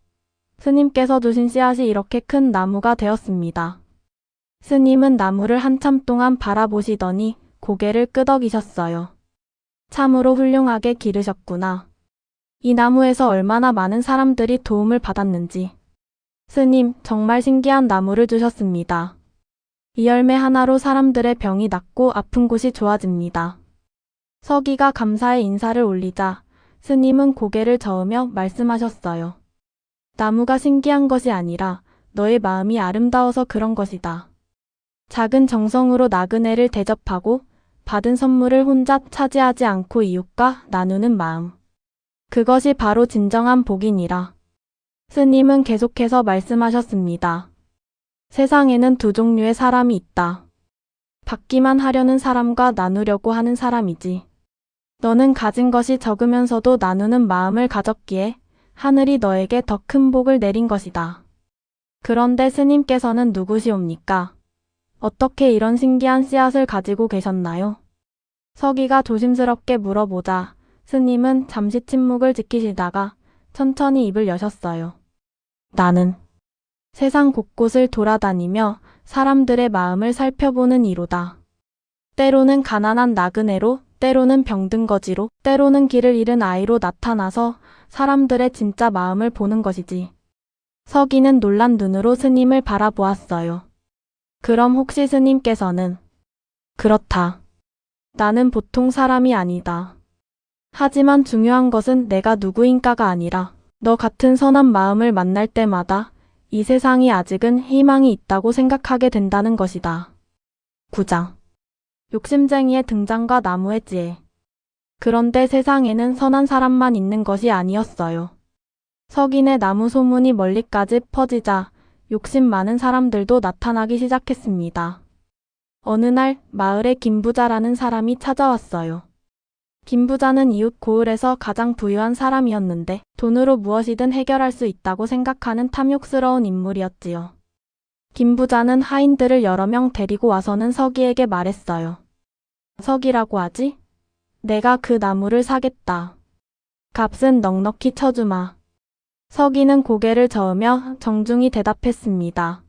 스님께서 주신 씨앗이 이렇게 큰 나무가 되었습니다. 스님은 나무를 한참 동안 바라보시더니 고개를 끄덕이셨어요. 참으로 훌륭하게 기르셨구나. 이 나무에서 얼마나 많은 사람들이 도움을 받았는지. 스님, 정말 신기한 나무를 주셨습니다. 이 열매 하나로 사람들의 병이 낫고 아픈 곳이 좋아집니다. 서기가 감사의 인사를 올리자 스님은 고개를 저으며 말씀하셨어요. 나무가 신기한 것이 아니라 너의 마음이 아름다워서 그런 것이다. 작은 정성으로 나그네를 대접하고 받은 선물을 혼자 차지하지 않고 이웃과 나누는 마음. 그것이 바로 진정한 복이니라. 스님은 계속해서 말씀하셨습니다. 세상에는 두 종류의 사람이 있다. 받기만 하려는 사람과 나누려고 하는 사람이지. 너는 가진 것이 적으면서도 나누는 마음을 가졌기에 하늘이 너에게 더 큰 복을 내린 것이다. 그런데 스님께서는 누구시옵니까? 어떻게 이런 신기한 씨앗을 가지고 계셨나요? 서기가 조심스럽게 물어보자 스님은 잠시 침묵을 지키시다가 천천히 입을 여셨어요. 나는 세상 곳곳을 돌아다니며 사람들의 마음을 살펴보는 이로다. 때로는 가난한 나그네로, 때로는 병든 거지로, 때로는 길을 잃은 아이로 나타나서 사람들의 진짜 마음을 보는 것이지. 서기는 놀란 눈으로 스님을 바라보았어요. 그럼 혹시 스님께서는 그렇다. 나는 보통 사람이 아니다. 하지만 중요한 것은 내가 누구인가가 아니라 너 같은 선한 마음을 만날 때마다 이 세상이 아직은 희망이 있다고 생각하게 된다는 것이다. 9장. 욕심쟁이의 등장과 나무의 지혜. 그런데 세상에는 선한 사람만 있는 것이 아니었어요. 석인의 나무 소문이 멀리까지 퍼지자 욕심 많은 사람들도 나타나기 시작했습니다. 어느 날 마을에 김부자라는 사람이 찾아왔어요. 김부자는 이웃 고을에서 가장 부유한 사람이었는데 돈으로 무엇이든 해결할 수 있다고 생각하는 탐욕스러운 인물이었지요. 김부자는 하인들을 여러 명 데리고 와서는 서기에게 말했어요. 서기라고 하지? 내가 그 나무를 사겠다. 값은 넉넉히 쳐주마. 서기는 고개를 저으며 정중히 대답했습니다.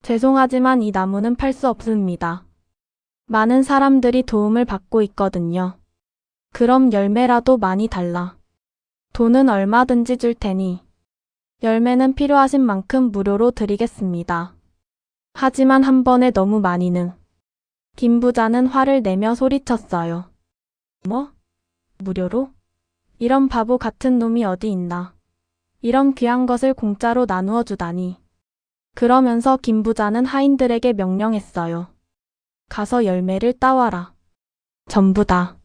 죄송하지만 이 나무는 팔 수 없습니다. 많은 사람들이 도움을 받고 있거든요. 그럼 열매라도 많이 달라. 돈은 얼마든지 줄 테니 열매는 필요하신 만큼 무료로 드리겠습니다. 하지만 한 번에 너무 많이는. 김부자는 화를 내며 소리쳤어요. 뭐? 무료로? 이런 바보 같은 놈이 어디 있나. 이런 귀한 것을 공짜로 나누어 주다니. 그러면서 김부자는 하인들에게 명령했어요. 가서 열매를 따와라. 전부 다.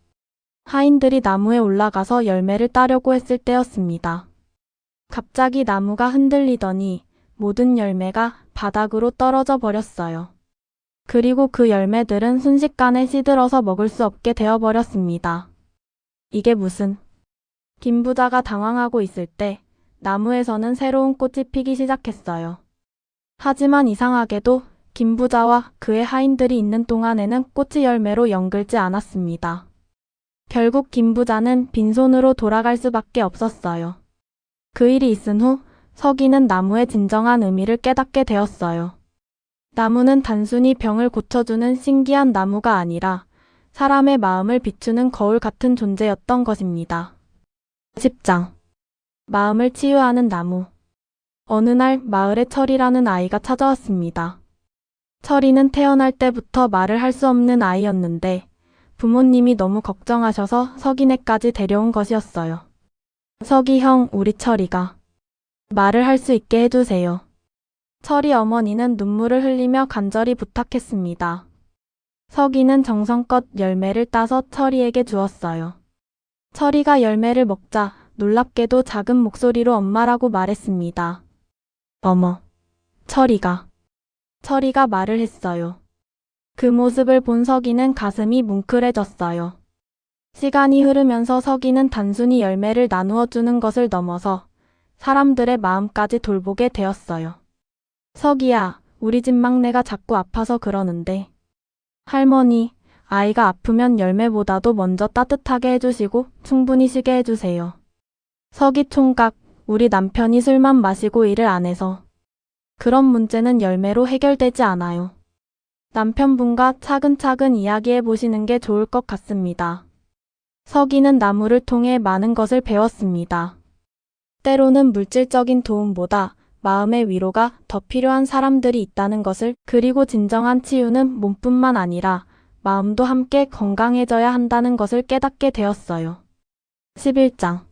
하인들이 나무에 올라가서 열매를 따려고 했을 때였습니다. 갑자기 나무가 흔들리더니 모든 열매가 바닥으로 떨어져 버렸어요. 그리고 그 열매들은 순식간에 시들어서 먹을 수 없게 되어버렸습니다. 이게 무슨... 김부자가 당황하고 있을 때 나무에서는 새로운 꽃이 피기 시작했어요. 하지만 이상하게도 김부자와 그의 하인들이 있는 동안에는 꽃이 열매로 연글지 않았습니다. 결국 김부자는 빈손으로 돌아갈 수밖에 없었어요. 그 일이 있은 후 서기는 나무의 진정한 의미를 깨닫게 되었어요. 나무는 단순히 병을 고쳐주는 신기한 나무가 아니라 사람의 마음을 비추는 거울 같은 존재였던 것입니다. 10장. 마음을 치유하는 나무. 어느 날 마을에 철이라는 아이가 찾아왔습니다. 철이는 태어날 때부터 말을 할 수 없는 아이였는데 부모님이 너무 걱정하셔서 서기네까지 데려온 것이었어요. 서기 형, 우리 철이가 말을 할 수 있게 해주세요. 철이 어머니는 눈물을 흘리며 간절히 부탁했습니다. 서기는 정성껏 열매를 따서 철이에게 주었어요. 철이가 열매를 먹자 놀랍게도 작은 목소리로 엄마라고 말했습니다. 어머, 철이가 말을 했어요. 그 모습을 본 서기는 가슴이 뭉클해졌어요. 시간이 흐르면서 서기는 단순히 열매를 나누어 주는 것을 넘어서 사람들의 마음까지 돌보게 되었어요. 서기야, 우리 집 막내가 자꾸 아파서 그러는데. 할머니, 아이가 아프면 열매보다도 먼저 따뜻하게 해주시고 충분히 쉬게 해주세요. 서기 총각, 우리 남편이 술만 마시고 일을 안 해서 그런 문제는 열매로 해결되지 않아요. 남편분과 차근차근 이야기해 보시는 게 좋을 것 같습니다. 서기는 나무를 통해 많은 것을 배웠습니다. 때로는 물질적인 도움보다 마음의 위로가 더 필요한 사람들이 있다는 것을, 그리고 진정한 치유는 몸뿐만 아니라 마음도 함께 건강해져야 한다는 것을 깨닫게 되었어요. 11장.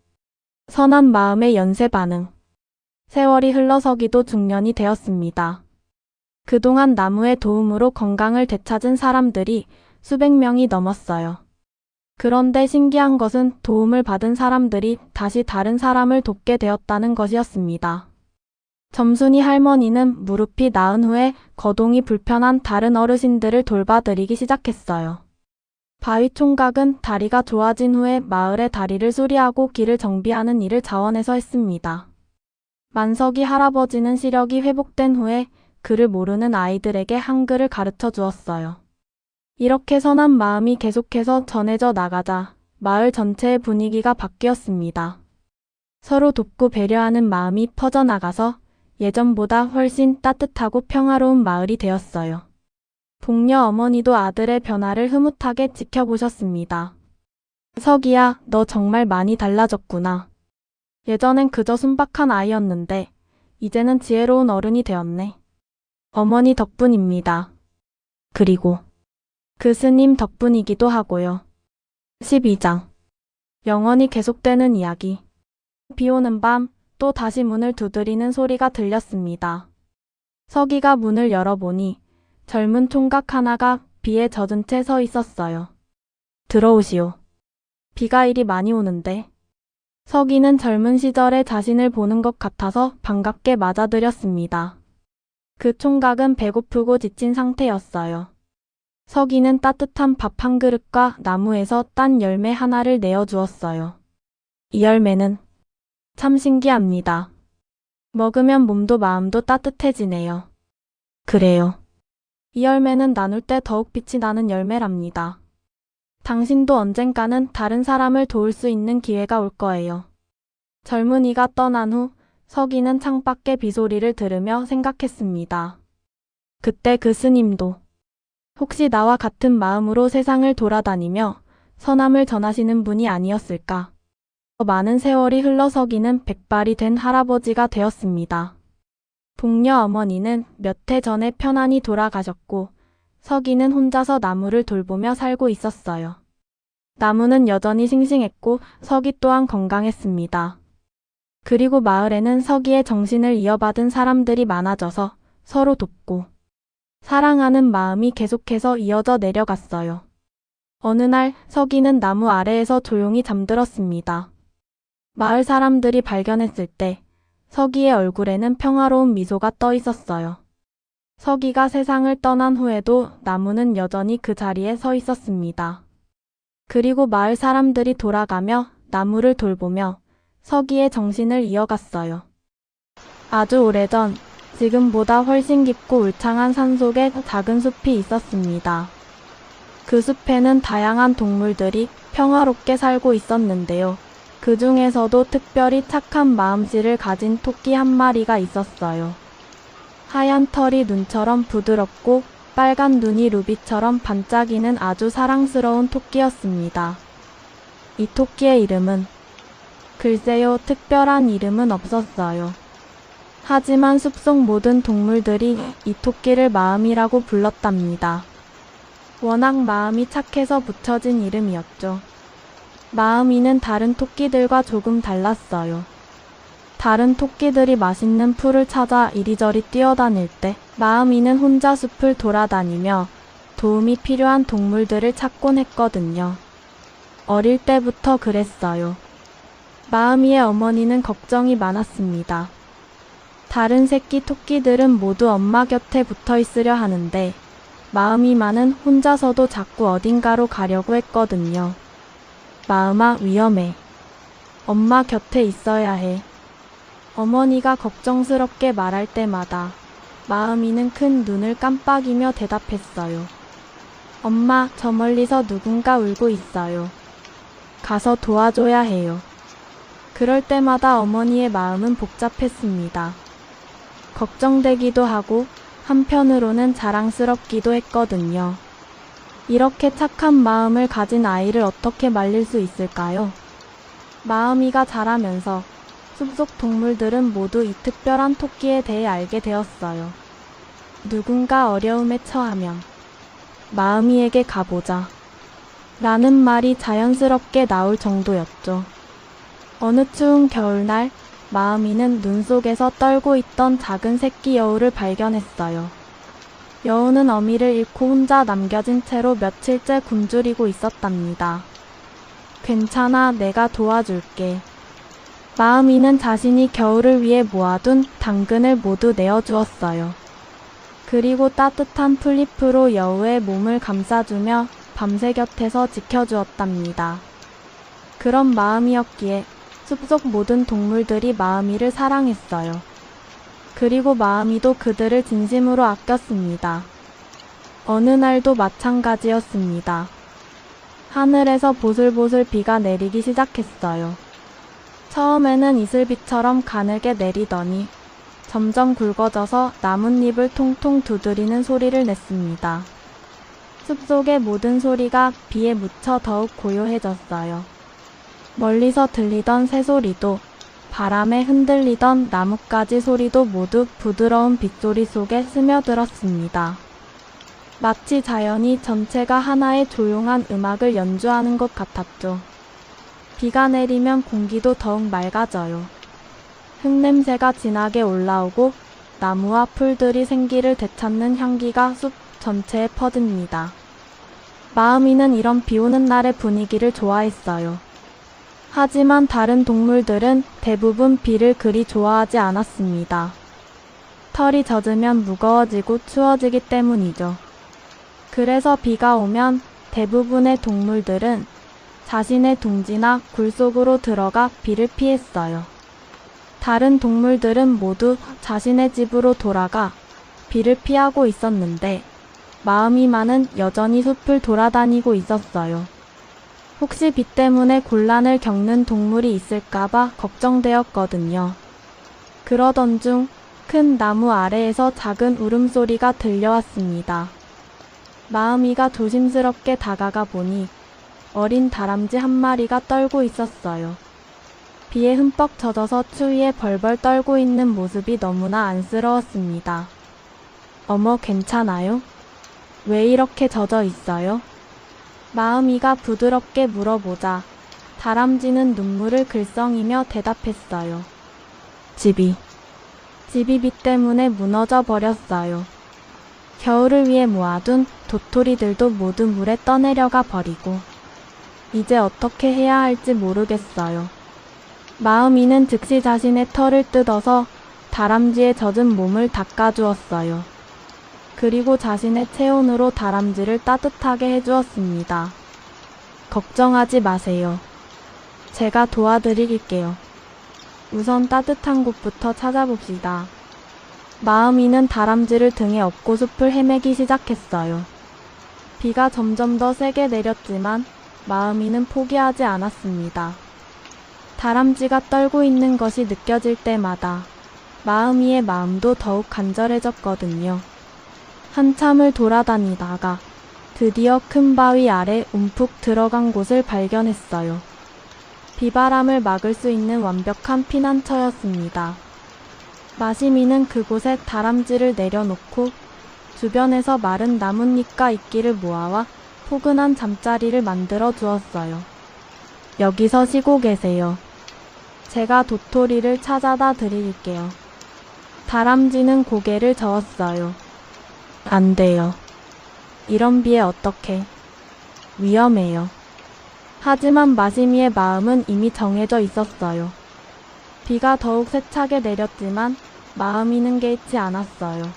선한 마음의 연쇄 반응. 세월이 흘러 서기도 중년이 되었습니다. 그동안 나무의 도움으로 건강을 되찾은 사람들이 수백 명이 넘었어요. 그런데 신기한 것은 도움을 받은 사람들이 다시 다른 사람을 돕게 되었다는 것이었습니다. 점순이 할머니는 무릎이 나은 후에 거동이 불편한 다른 어르신들을 돌봐드리기 시작했어요. 바위 총각은 다리가 좋아진 후에 마을의 다리를 수리하고 길을 정비하는 일을 자원해서 했습니다. 만석이 할아버지는 시력이 회복된 후에 글을 모르는 아이들에게 한글을 가르쳐 주었어요. 이렇게 선한 마음이 계속해서 전해져 나가자 마을 전체의 분위기가 바뀌었습니다. 서로 돕고 배려하는 마음이 퍼져나가서 예전보다 훨씬 따뜻하고 평화로운 마을이 되었어요. 복녀 어머니도 아들의 변화를 흐뭇하게 지켜보셨습니다. 서기야, 너 정말 많이 달라졌구나. 예전엔 그저 순박한 아이였는데 이제는 지혜로운 어른이 되었네. 어머니 덕분입니다. 그리고 그 스님 덕분이기도 하고요. 12장. 영원히 계속되는 이야기. 비 오는 밤, 또 다시 문을 두드리는 소리가 들렸습니다. 서기가 문을 열어보니 젊은 총각 하나가 비에 젖은 채 서 있었어요. 들어오시오. 비가 이리 많이 오는데. 서기는 젊은 시절의 자신을 보는 것 같아서 반갑게 맞아들였습니다. 그 총각은 배고프고 지친 상태였어요. 서기는 따뜻한 밥 한 그릇과 나무에서 딴 열매 하나를 내어주었어요. 이 열매는 참 신기합니다. 먹으면 몸도 마음도 따뜻해지네요. 그래요. 이 열매는 나눌 때 더욱 빛이 나는 열매랍니다. 당신도 언젠가는 다른 사람을 도울 수 있는 기회가 올 거예요. 젊은이가 떠난 후 서기는 창밖의 비소리를 들으며 생각했습니다. 그때 그 스님도 혹시 나와 같은 마음으로 세상을 돌아다니며 선함을 전하시는 분이 아니었을까? 많은 세월이 흘러 서기는 백발이 된 할아버지가 되었습니다. 복녀 어머니는 몇 해 전에 편안히 돌아가셨고 서기는 혼자서 나무를 돌보며 살고 있었어요. 나무는 여전히 싱싱했고 서기 또한 건강했습니다. 그리고 마을에는 서기의 정신을 이어받은 사람들이 많아져서 서로 돕고 사랑하는 마음이 계속해서 이어져 내려갔어요. 어느 날 서기는 나무 아래에서 조용히 잠들었습니다. 마을 사람들이 발견했을 때 서기의 얼굴에는 평화로운 미소가 떠 있었어요. 서기가 세상을 떠난 후에도 나무는 여전히 그 자리에 서 있었습니다. 그리고 마을 사람들이 돌아가며 나무를 돌보며 서기의 정신을 이어갔어요. 아주 오래전, 지금보다 훨씬 깊고 울창한 산속에 작은 숲이 있었습니다. 그 숲에는 다양한 동물들이 평화롭게 살고 있었는데요. 그 중에서도 특별히 착한 마음씨를 가진 토끼 한 마리가 있었어요. 하얀 털이 눈처럼 부드럽고 빨간 눈이 루비처럼 반짝이는 아주 사랑스러운 토끼였습니다. 이 토끼의 이름은 글쎄요, 특별한 이름은 없었어요. 하지만 숲속 모든 동물들이 이 토끼를 마음이라고 불렀답니다. 워낙 마음이 착해서 붙여진 이름이었죠. 마음이는 다른 토끼들과 조금 달랐어요. 다른 토끼들이 맛있는 풀을 찾아 이리저리 뛰어다닐 때 마음이는 혼자 숲을 돌아다니며 도움이 필요한 동물들을 찾곤 했거든요. 어릴 때부터 그랬어요. 마음이의 어머니는 걱정이 많았습니다. 다른 새끼 토끼들은 모두 엄마 곁에 붙어 있으려 하는데 마음이만은 혼자서도 자꾸 어딘가로 가려고 했거든요. 마음아, 위험해. 엄마 곁에 있어야 해. 어머니가 걱정스럽게 말할 때마다 마음이는 큰 눈을 깜빡이며 대답했어요. 엄마, 저 멀리서 누군가 울고 있어요. 가서 도와줘야 해요. 그럴 때마다 어머니의 마음은 복잡했습니다. 걱정되기도 하고 한편으로는 자랑스럽기도 했거든요. 이렇게 착한 마음을 가진 아이를 어떻게 말릴 수 있을까요? 마음이가 자라면서 숲속 동물들은 모두 이 특별한 토끼에 대해 알게 되었어요. 누군가 어려움에 처하면 마음이에게 가보자 라는 말이 자연스럽게 나올 정도였죠. 어느 추운 겨울날 마음이는 눈 속에서 떨고 있던 작은 새끼 여우를 발견했어요. 여우는 어미를 잃고 혼자 남겨진 채로 며칠째 굶주리고 있었답니다. 괜찮아, 내가 도와줄게. 마음이는 자신이 겨울을 위해 모아둔 당근을 모두 내어주었어요. 그리고 따뜻한 풀잎으로 여우의 몸을 감싸주며 밤새 곁에서 지켜주었답니다. 그런 마음이었기에 숲속 모든 동물들이 마음이를 사랑했어요. 그리고 마음이도 그들을 진심으로 아꼈습니다. 어느 날도 마찬가지였습니다. 하늘에서 보슬보슬 비가 내리기 시작했어요. 처음에는 이슬비처럼 가늘게 내리더니 점점 굵어져서 나뭇잎을 통통 두드리는 소리를 냈습니다. 숲속의 모든 소리가 비에 묻혀 더욱 고요해졌어요. 멀리서 들리던 새소리도 바람에 흔들리던 나뭇가지 소리도 모두 부드러운 빗소리 속에 스며들었습니다. 마치 자연이 전체가 하나의 조용한 음악을 연주하는 것 같았죠. 비가 내리면 공기도 더욱 맑아져요. 흙냄새가 진하게 올라오고 나무와 풀들이 생기를 되찾는 향기가 숲 전체에 퍼집니다. 마음이는 이런 비 오는 날의 분위기를 좋아했어요. 하지만 다른 동물들은 대부분 비를 그리 좋아하지 않았습니다. 털이 젖으면 무거워지고 추워지기 때문이죠. 그래서 비가 오면 대부분의 동물들은 자신의 둥지나 굴 속으로 들어가 비를 피했어요. 다른 동물들은 모두 자신의 집으로 돌아가 비를 피하고 있었는데 마음이만은 여전히 숲을 돌아다니고 있었어요. 혹시 비 때문에 곤란을 겪는 동물이 있을까봐 걱정되었거든요. 그러던 중 큰 나무 아래에서 작은 울음소리가 들려왔습니다. 마음이가 조심스럽게 다가가 보니 어린 다람쥐 한 마리가 떨고 있었어요. 비에 흠뻑 젖어서 추위에 벌벌 떨고 있는 모습이 너무나 안쓰러웠습니다. 어머, 괜찮아요? 왜 이렇게 젖어 있어요? 마음이가 부드럽게 물어보자 다람쥐는 눈물을 글썽이며 대답했어요. 집이 비 때문에 무너져 버렸어요. 겨울을 위해 모아둔 도토리들도 모두 물에 떠내려가 버리고 이제 어떻게 해야 할지 모르겠어요. 마음이는 즉시 자신의 털을 뜯어서 다람쥐의 젖은 몸을 닦아주었어요. 그리고 자신의 체온으로 다람쥐를 따뜻하게 해주었습니다. 걱정하지 마세요. 제가 도와드릴게요. 우선 따뜻한 곳부터 찾아봅시다. 마음이는 다람쥐를 등에 업고 숲을 헤매기 시작했어요. 비가 점점 더 세게 내렸지만 마음이는 포기하지 않았습니다. 다람쥐가 떨고 있는 것이 느껴질 때마다 마음이의 마음도 더욱 간절해졌거든요. 한참을 돌아다니다가 드디어 큰 바위 아래 움푹 들어간 곳을 발견했어요. 비바람을 막을 수 있는 완벽한 피난처였습니다. 마시미는 그곳에 다람쥐를 내려놓고 주변에서 마른 나뭇잎과 이끼를 모아와 포근한 잠자리를 만들어 주었어요. 여기서 쉬고 계세요. 제가 도토리를 찾아다 드릴게요. 다람쥐는 고개를 저었어요. 안 돼요. 이런 비에 어떻게? 위험해요. 하지만 마시미의 마음은 이미 정해져 있었어요. 비가 더욱 세차게 내렸지만 마음이는 개의치 않았어요.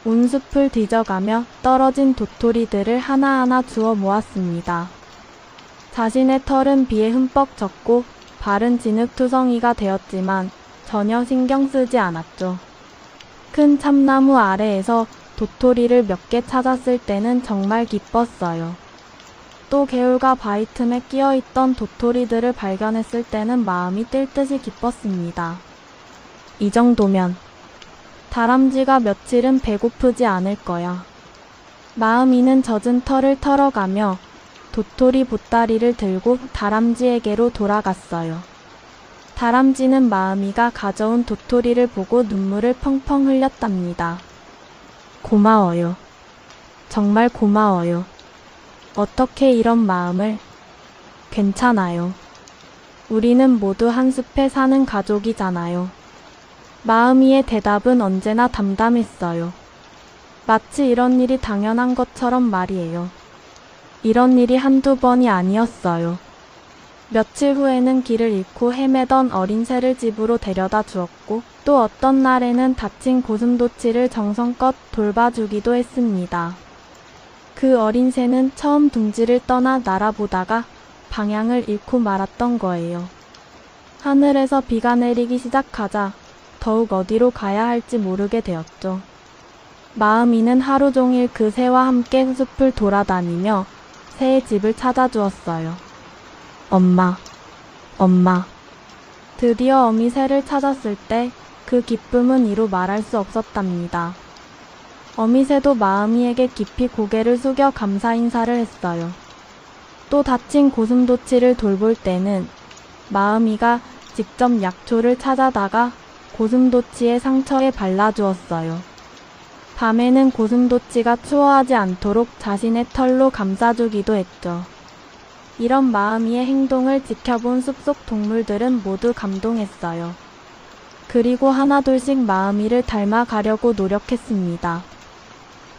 온 숲을 뒤져가며 떨어진 도토리들을 하나하나 주워 모았습니다. 자신의 털은 비에 흠뻑 젖고 발은 진흙투성이가 되었지만 전혀 신경 쓰지 않았죠. 큰 참나무 아래에서 도토리를 몇 개 찾았을 때는 정말 기뻤어요. 또 개울과 바위 틈에 끼어있던 도토리들을 발견했을 때는 마음이 뛸 듯이 기뻤습니다. 이 정도면 다람쥐가 며칠은 배고프지 않을 거야. 마음이는 젖은 털을 털어가며 도토리 보따리를 들고 다람쥐에게로 돌아갔어요. 다람쥐는 마음이가 가져온 도토리를 보고 눈물을 펑펑 흘렸답니다. 고마워요. 정말 고마워요. 어떻게 이런 마음을? 괜찮아요. 우리는 모두 한 숲에 사는 가족이잖아요. 마음이의 대답은 언제나 담담했어요. 마치 이런 일이 당연한 것처럼 말이에요. 이런 일이 한두 번이 아니었어요. 며칠 후에는 길을 잃고 헤매던 어린 새를 집으로 데려다 주었고 또 어떤 날에는 다친 고슴도치를 정성껏 돌봐주기도 했습니다. 그 어린 새는 처음 둥지를 떠나 날아보다가 방향을 잃고 말았던 거예요. 하늘에서 비가 내리기 시작하자 더욱 어디로 가야 할지 모르게 되었죠. 마음이는 하루 종일 그 새와 함께 숲을 돌아다니며 새의 집을 찾아주었어요. 엄마, 엄마. 드디어 어미 새를 찾았을 때 그 기쁨은 이루 말할 수 없었답니다. 어미새도 마음이에게 깊이 고개를 숙여 감사 인사를 했어요. 또 다친 고슴도치를 돌볼 때는 마음이가 직접 약초를 찾아다가 고슴도치의 상처에 발라주었어요. 밤에는 고슴도치가 추워하지 않도록 자신의 털로 감싸주기도 했죠. 이런 마음이의 행동을 지켜본 숲속 동물들은 모두 감동했어요. 그리고 하나둘씩 마음이를 닮아가려고 노력했습니다.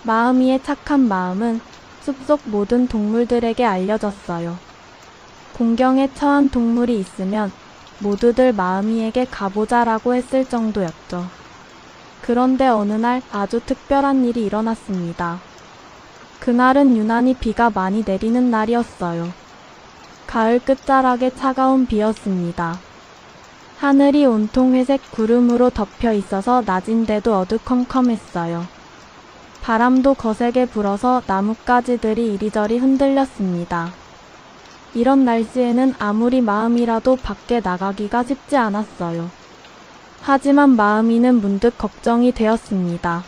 마음이의 착한 마음은 숲속 모든 동물들에게 알려졌어요. 공경에 처한 동물이 있으면 모두들 마음이에게 가보자라고 했을 정도였죠. 그런데 어느 날 아주 특별한 일이 일어났습니다. 그날은 유난히 비가 많이 내리는 날이었어요. 가을 끝자락에 차가운 비였습니다. 하늘이 온통 회색 구름으로 덮여 있어서 낮인데도 어두컴컴했어요. 바람도 거세게 불어서 나뭇가지들이 이리저리 흔들렸습니다. 이런 날씨에는 아무리 마음이라도 밖에 나가기가 쉽지 않았어요. 하지만 마음이는 문득 걱정이 되었습니다.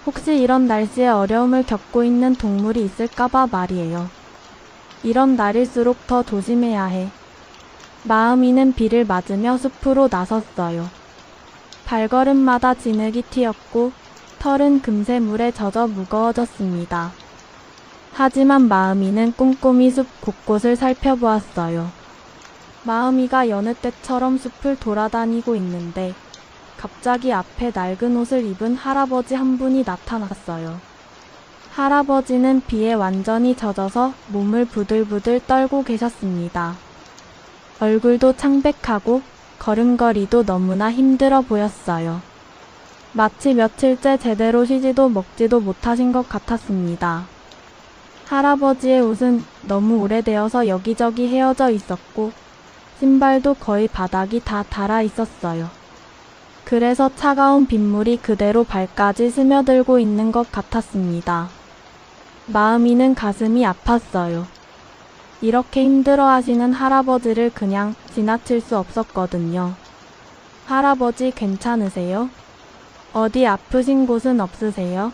혹시 이런 날씨에 어려움을 겪고 있는 동물이 있을까봐 말이에요. 이런 날일수록 더 조심해야 해. 마음이는 비를 맞으며 숲으로 나섰어요. 발걸음마다 진흙이 튀었고 털은 금세 물에 젖어 무거워졌습니다. 하지만 마음이는 꼼꼼히 숲 곳곳을 살펴보았어요. 마음이가 여느 때처럼 숲을 돌아다니고 있는데 갑자기 앞에 낡은 옷을 입은 할아버지 한 분이 나타났어요. 할아버지는 비에 완전히 젖어서 몸을 부들부들 떨고 계셨습니다. 얼굴도 창백하고 걸음걸이도 너무나 힘들어 보였어요. 마치 며칠째 제대로 쉬지도 먹지도 못하신 것 같았습니다. 할아버지의 옷은 너무 오래되어서 여기저기 헤어져 있었고 신발도 거의 바닥이 다 닳아 있었어요. 그래서 차가운 빗물이 그대로 발까지 스며들고 있는 것 같았습니다. 마음이는 가슴이 아팠어요. 이렇게 힘들어 하시는 할아버지를 그냥 지나칠 수 없었거든요. 할아버지 괜찮으세요? 어디 아프신 곳은 없으세요?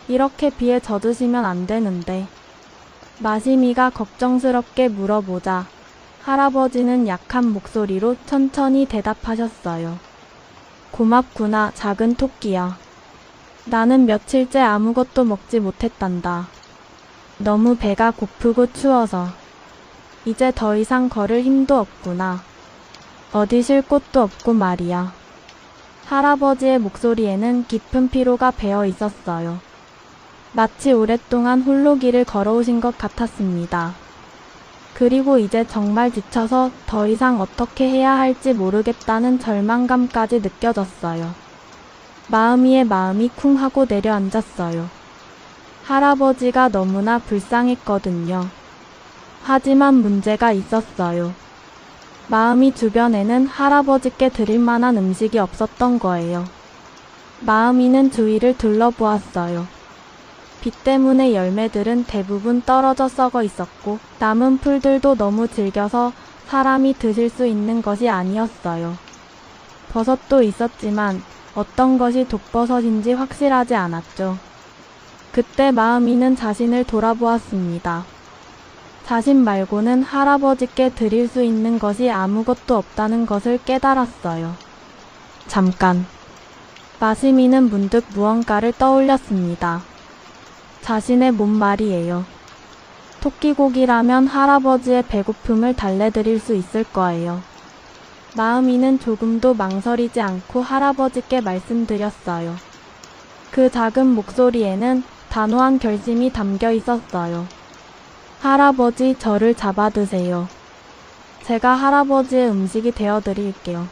이렇게 비에 젖으시면 안 되는데. 마시미가 걱정스럽게 물어보자 할아버지는 약한 목소리로 천천히 대답하셨어요. 고맙구나, 작은 토끼야. 나는 며칠째 아무것도 먹지 못했단다. 너무 배가 고프고 추워서. 이제 더 이상 걸을 힘도 없구나. 어디 쉴 곳도 없고 말이야. 할아버지의 목소리에는 깊은 피로가 배어 있었어요. 마치 오랫동안 홀로 길을 걸어오신 것 같았습니다. 그리고 이제 정말 지쳐서 더 이상 어떻게 해야 할지 모르겠다는 절망감까지 느껴졌어요. 마음이의 마음이 쿵 하고 내려앉았어요. 할아버지가 너무나 불쌍했거든요. 하지만 문제가 있었어요. 마음이 주변에는 할아버지께 드릴 만한 음식이 없었던 거예요. 마음이는 주위를 둘러보았어요. 비 때문에 열매들은 대부분 떨어져 썩어 있었고 남은 풀들도 너무 질겨서 사람이 드실 수 있는 것이 아니었어요. 버섯도 있었지만 어떤 것이 독버섯인지 확실하지 않았죠. 그때 마음이는 자신을 돌아보았습니다. 자신 말고는 할아버지께 드릴 수 있는 것이 아무것도 없다는 것을 깨달았어요. 잠깐. 마시미는 문득 무언가를 떠올렸습니다. 자신의 몸 말이에요. 토끼고기라면 할아버지의 배고픔을 달래드릴 수 있을 거예요. 마음이는 조금도 망설이지 않고 할아버지께 말씀드렸어요. 그 작은 목소리에는 단호한 결심이 담겨 있었어요. 할아버지, 저를 잡아드세요. 제가 할아버지의 음식이 되어드릴게요.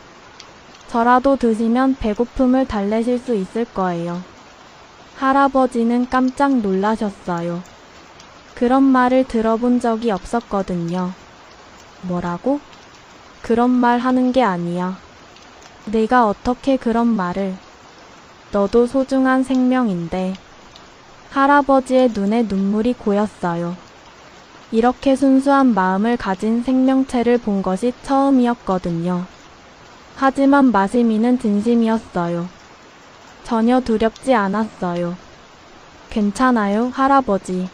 저라도 드시면 배고픔을 달래실 수 있을 거예요. 할아버지는 깜짝 놀라셨어요. 그런 말을 들어본 적이 없었거든요. 뭐라고? 그런 말 하는 게 아니야. 내가 어떻게 그런 말을. 너도 소중한 생명인데. 할아버지의 눈에 눈물이 고였어요. 이렇게 순수한 마음을 가진 생명체를 본 것이 처음이었거든요. 하지만 마시미는 진심이었어요. 전혀 두렵지 않았어요. 괜찮아요, 할아버지.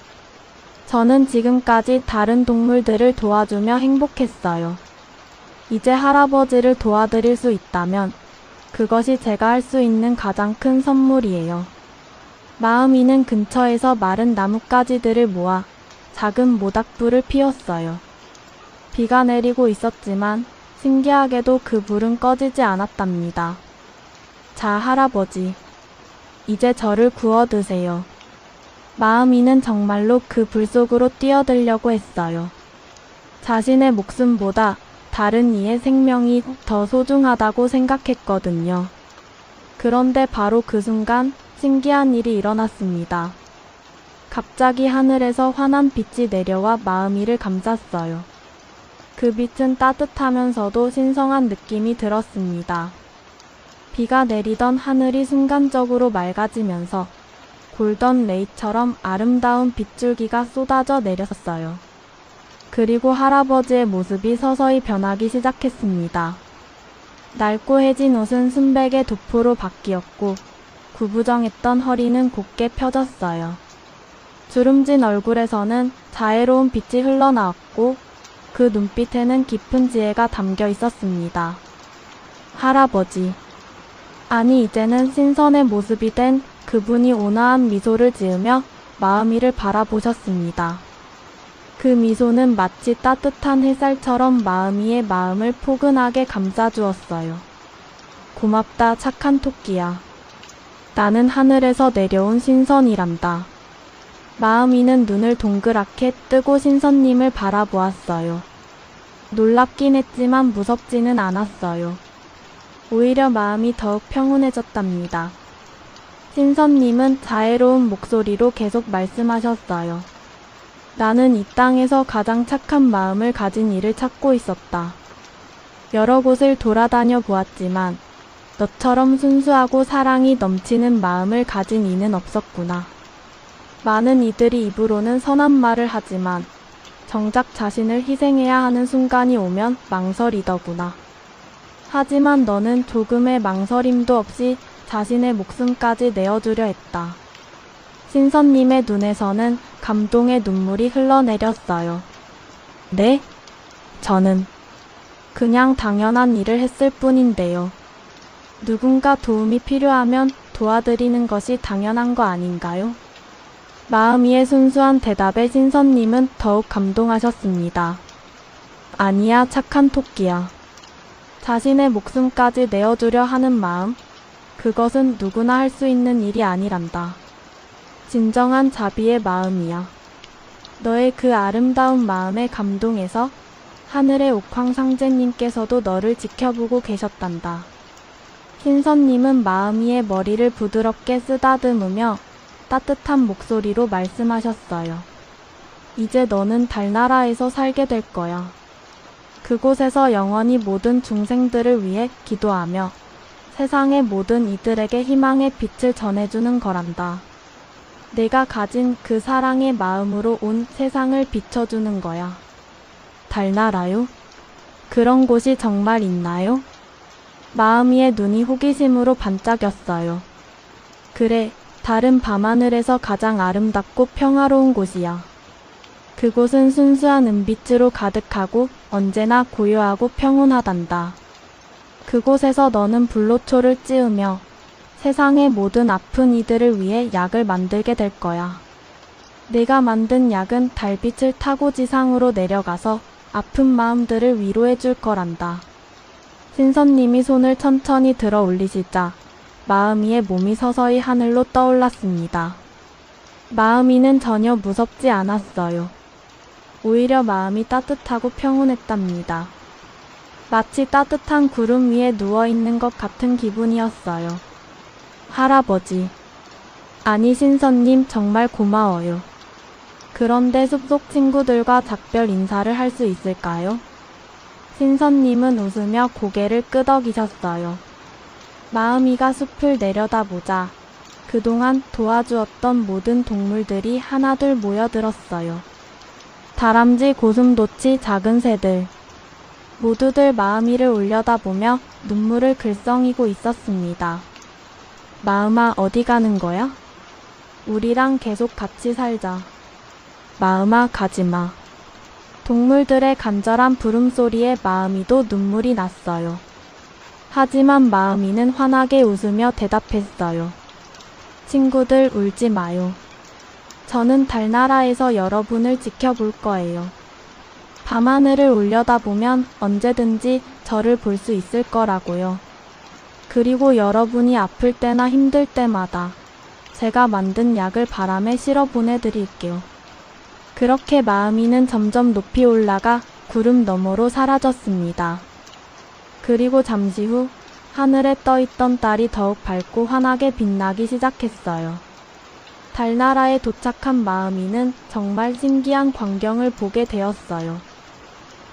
저는 지금까지 다른 동물들을 도와주며 행복했어요. 이제 할아버지를 도와드릴 수 있다면 그것이 제가 할 수 있는 가장 큰 선물이에요. 마음이는 근처에서 마른 나뭇가지들을 모아 작은 모닥불을 피웠어요. 비가 내리고 있었지만 신기하게도 그 불은 꺼지지 않았답니다. 자, 할아버지. 이제 저를 구워 드세요. 마음이는 정말로 그 불 속으로 뛰어들려고 했어요. 자신의 목숨보다 다른 이의 생명이 더 소중하다고 생각했거든요. 그런데 바로 그 순간 신기한 일이 일어났습니다. 갑자기 하늘에서 환한 빛이 내려와 마음이를 감쌌어요. 그 빛은 따뜻하면서도 신성한 느낌이 들었습니다. 비가 내리던 하늘이 순간적으로 맑아지면서 골든 레이처럼 아름다운 빗줄기가 쏟아져 내렸어요. 그리고 할아버지의 모습이 서서히 변하기 시작했습니다. 낡고해진 옷은 순백의 도포로 바뀌었고 구부정했던 허리는 곧게 펴졌어요. 주름진 얼굴에서는 자애로운 빛이 흘러나왔고 그 눈빛에는 깊은 지혜가 담겨 있었습니다. 할아버지. 아니, 이제는 신선의 모습이 된 그분이 온화한 미소를 지으며 마음이를 바라보셨습니다. 그 미소는 마치 따뜻한 햇살처럼 마음이의 마음을 포근하게 감싸주었어요. 고맙다, 착한 토끼야. 나는 하늘에서 내려온 신선이란다. 마음이는 눈을 동그랗게 뜨고 신선님을 바라보았어요. 놀랍긴 했지만 무섭지는 않았어요. 오히려 마음이 더욱 평온해졌답니다. 신선님은 자애로운 목소리로 계속 말씀하셨어요. 나는 이 땅에서 가장 착한 마음을 가진 이를 찾고 있었다. 여러 곳을 돌아다녀 보았지만 너처럼 순수하고 사랑이 넘치는 마음을 가진 이는 없었구나. 많은 이들이 입으로는 선한 말을 하지만 정작 자신을 희생해야 하는 순간이 오면 망설이더구나. 하지만 너는 조금의 망설임도 없이 자신의 목숨까지 내어주려 했다. 신선님의 눈에서는 감동의 눈물이 흘러내렸어요. 네? 저는 그냥 당연한 일을 했을 뿐인데요. 누군가 도움이 필요하면 도와드리는 것이 당연한 거 아닌가요? 마음 위의 순수한 대답에 신선님은 더욱 감동하셨습니다. 아니야, 착한 토끼야. 자신의 목숨까지 내어주려 하는 마음, 그것은 누구나 할 수 있는 일이 아니란다. 진정한 자비의 마음이야. 너의 그 아름다운 마음에 감동해서 하늘의 옥황상제님께서도 너를 지켜보고 계셨단다. 신선님은 마음 위에 머리를 부드럽게 쓰다듬으며 따뜻한 목소리로 말씀하셨어요. 이제 너는 달나라에서 살게 될 거야. 그곳에서 영원히 모든 중생들을 위해 기도하며 세상의 모든 이들에게 희망의 빛을 전해주는 거란다. 내가 가진 그 사랑의 마음으로 온 세상을 비춰주는 거야. 달나라요? 그런 곳이 정말 있나요? 마음 위에 눈이 호기심으로 반짝였어요. 그래, 달은 밤하늘에서 가장 아름답고 평화로운 곳이야. 그곳은 순수한 은빛으로 가득하고 언제나 고요하고 평온하단다. 그곳에서 너는 불로초를 찌우며 세상의 모든 아픈 이들을 위해 약을 만들게 될 거야. 내가 만든 약은 달빛을 타고 지상으로 내려가서 아픈 마음들을 위로해 줄 거란다. 신선님이 손을 천천히 들어 올리시자 마음 위에 몸이 서서히 하늘로 떠올랐습니다. 마음 위는 전혀 무섭지 않았어요. 오히려 마음이 따뜻하고 평온했답니다. 마치 따뜻한 구름 위에 누워있는 것 같은 기분이었어요. 할아버지. 아니, 신선님 정말 고마워요. 그런데 숲속 친구들과 작별 인사를 할 수 있을까요? 신선님은 웃으며 고개를 끄덕이셨어요. 마음이가 숲을 내려다보자 그동안 도와주었던 모든 동물들이 하나둘 모여들었어요. 다람쥐, 고슴도치, 작은 새들 모두들 마음이를 올려다보며 눈물을 글썽이고 있었습니다. 마음아, 어디 가는 거야? 우리랑 계속 같이 살자. 마음아, 가지마. 동물들의 간절한 부름소리에 마음이도 눈물이 났어요. 하지만 마음이는 환하게 웃으며 대답했어요. 친구들, 울지 마요. 저는 달나라에서 여러분을 지켜볼 거예요. 밤하늘을 올려다보면 언제든지 저를 볼 수 있을 거라고요. 그리고 여러분이 아플 때나 힘들 때마다 제가 만든 약을 바람에 실어 보내드릴게요. 그렇게 마음이는 점점 높이 올라가 구름 너머로 사라졌습니다. 그리고 잠시 후 하늘에 떠있던 달이 더욱 밝고 환하게 빛나기 시작했어요. 달나라에 도착한 마음이는 정말 신기한 광경을 보게 되었어요.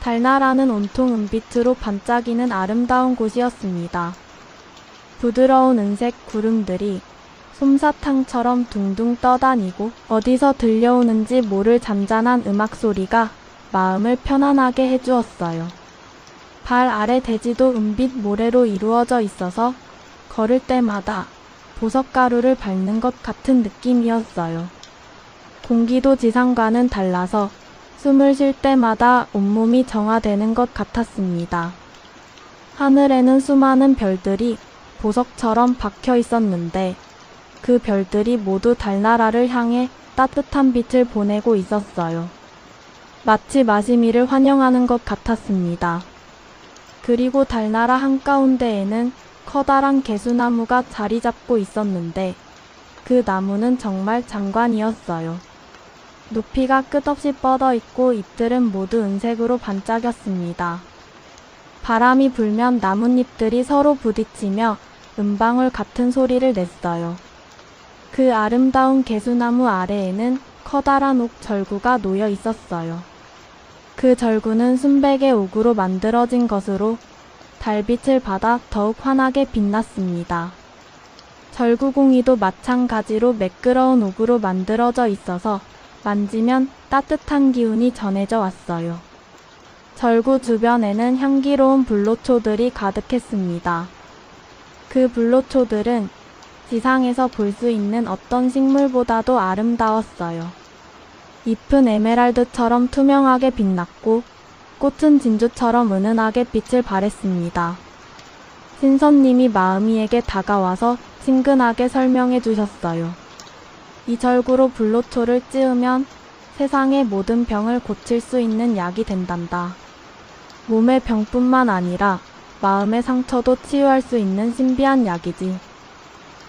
달나라는 온통 은빛으로 반짝이는 아름다운 곳이었습니다. 부드러운 은색 구름들이 솜사탕처럼 둥둥 떠다니고 어디서 들려오는지 모를 잔잔한 음악 소리가 마음을 편안하게 해주었어요. 발 아래 대지도 은빛 모래로 이루어져 있어서 걸을 때마다 보석가루를 밟는 것 같은 느낌이었어요. 공기도 지상과는 달라서 숨을 쉴 때마다 온몸이 정화되는 것 같았습니다. 하늘에는 수많은 별들이 보석처럼 박혀 있었는데 그 별들이 모두 달나라를 향해 따뜻한 빛을 보내고 있었어요. 마치 마시미를 환영하는 것 같았습니다. 그리고 달나라 한가운데에는 커다란 개수나무가 자리 잡고 있었는데 그 나무는 정말 장관이었어요. 높이가 끝없이 뻗어 있고 잎들은 모두 은색으로 반짝였습니다. 바람이 불면 나뭇잎들이 서로 부딪히며 은방울 같은 소리를 냈어요. 그 아름다운 개수나무 아래에는 커다란 옥 절구가 놓여 있었어요. 그 절구는 순백의 옥으로 만들어진 것으로 달빛을 받아 더욱 환하게 빛났습니다. 절구공이도 마찬가지로 매끄러운 옥으로 만들어져 있어서 만지면 따뜻한 기운이 전해져 왔어요. 절구 주변에는 향기로운 불로초들이 가득했습니다. 그 불로초들은 지상에서 볼 수 있는 어떤 식물보다도 아름다웠어요. 잎은 에메랄드처럼 투명하게 빛났고 꽃은 진주처럼 은은하게 빛을 발했습니다. 신선님이 마음이에게 다가와서 친근하게 설명해 주셨어요. 이 절구로 불로초를 찌우면 세상의 모든 병을 고칠 수 있는 약이 된단다. 몸의 병뿐만 아니라 마음의 상처도 치유할 수 있는 신비한 약이지.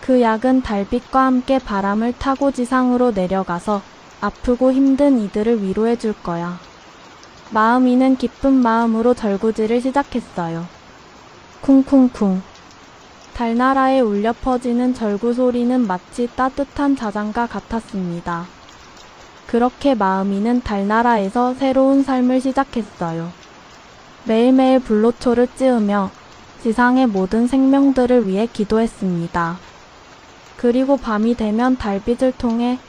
그 약은 달빛과 함께 바람을 타고 지상으로 내려가서 아프고 힘든 이들을 위로해 줄 거야. 마음이는 기쁜 마음으로 절구질을 시작했어요. 쿵쿵쿵. 달나라에 울려 퍼지는 절구 소리는 마치 따뜻한 자장가 같았습니다. 그렇게 마음이는 달나라에서 새로운 삶을 시작했어요. 매일매일 불로초를 찌우며 지상의 모든 생명들을 위해 기도했습니다. 그리고 밤이 되면 달빛을 통해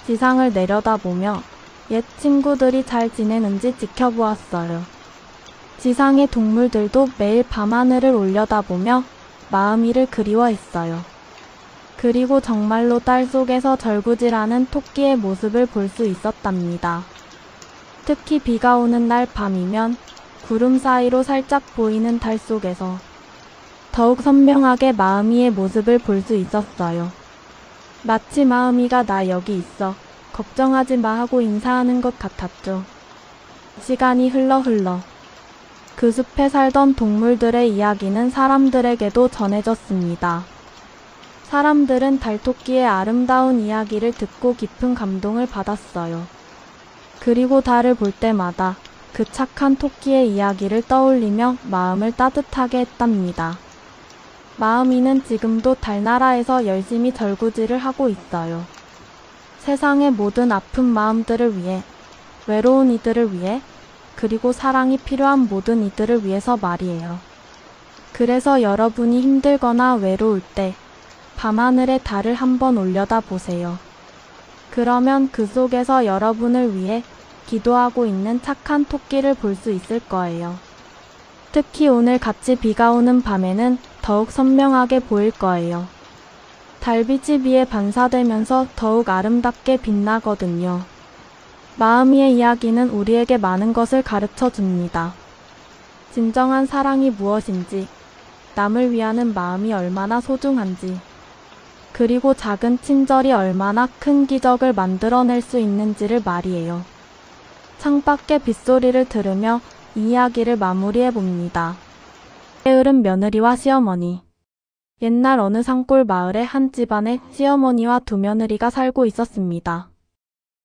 지상을 내려다보며 옛 친구들이 잘 지내는지 지켜보았어요. 지상의 동물들도 매일 밤하늘을 올려다보며 마음이를 그리워했어요. 그리고 정말로 딸 속에서 절구질하는 토끼의 모습을 볼 수 있었답니다. 특히 비가 오는 날 밤이면 구름 사이로 살짝 보이는 달 속에서 더욱 선명하게 마음이의 모습을 볼 수 있었어요. 마치 마음이가 나 여기 있어. 걱정하지 마 하고 인사하는 것 같았죠. 시간이 흘러 그 숲에 살던 동물들의 이야기는 사람들에게도 전해졌습니다. 사람들은 달토끼의 아름다운 이야기를 듣고 깊은 감동을 받았어요. 그리고 달을 볼 때마다 그 착한 토끼의 이야기를 떠올리며 마음을 따뜻하게 했답니다. 마음이는 지금도 달나라에서 열심히 절구질을 하고 있어요. 세상의 모든 아픈 마음들을 위해, 외로운 이들을 위해, 그리고 사랑이 필요한 모든 이들을 위해서 말이에요. 그래서 여러분이 힘들거나 외로울 때 밤하늘의 달을 한번 올려다 보세요. 그러면 그 속에서 여러분을 위해 기도하고 있는 착한 토끼를 볼 수 있을 거예요. 특히 오늘 같이 비가 오는 밤에는 더욱 선명하게 보일 거예요. 달빛이 비에 반사되면서 더욱 아름답게 빛나거든요. 마음이의 이야기는 우리에게 많은 것을 가르쳐 줍니다. 진정한 사랑이 무엇인지, 남을 위하는 마음이 얼마나 소중한지, 그리고 작은 친절이 얼마나 큰 기적을 만들어낼 수 있는지를 말이에요. 창밖의 빗소리를 들으며 이 이야기를 마무리해 봅니다. 게으른 며느리와 시어머니. 옛날 어느 산골 마을에 한 집안에 시어머니와 두 며느리가 살고 있었습니다.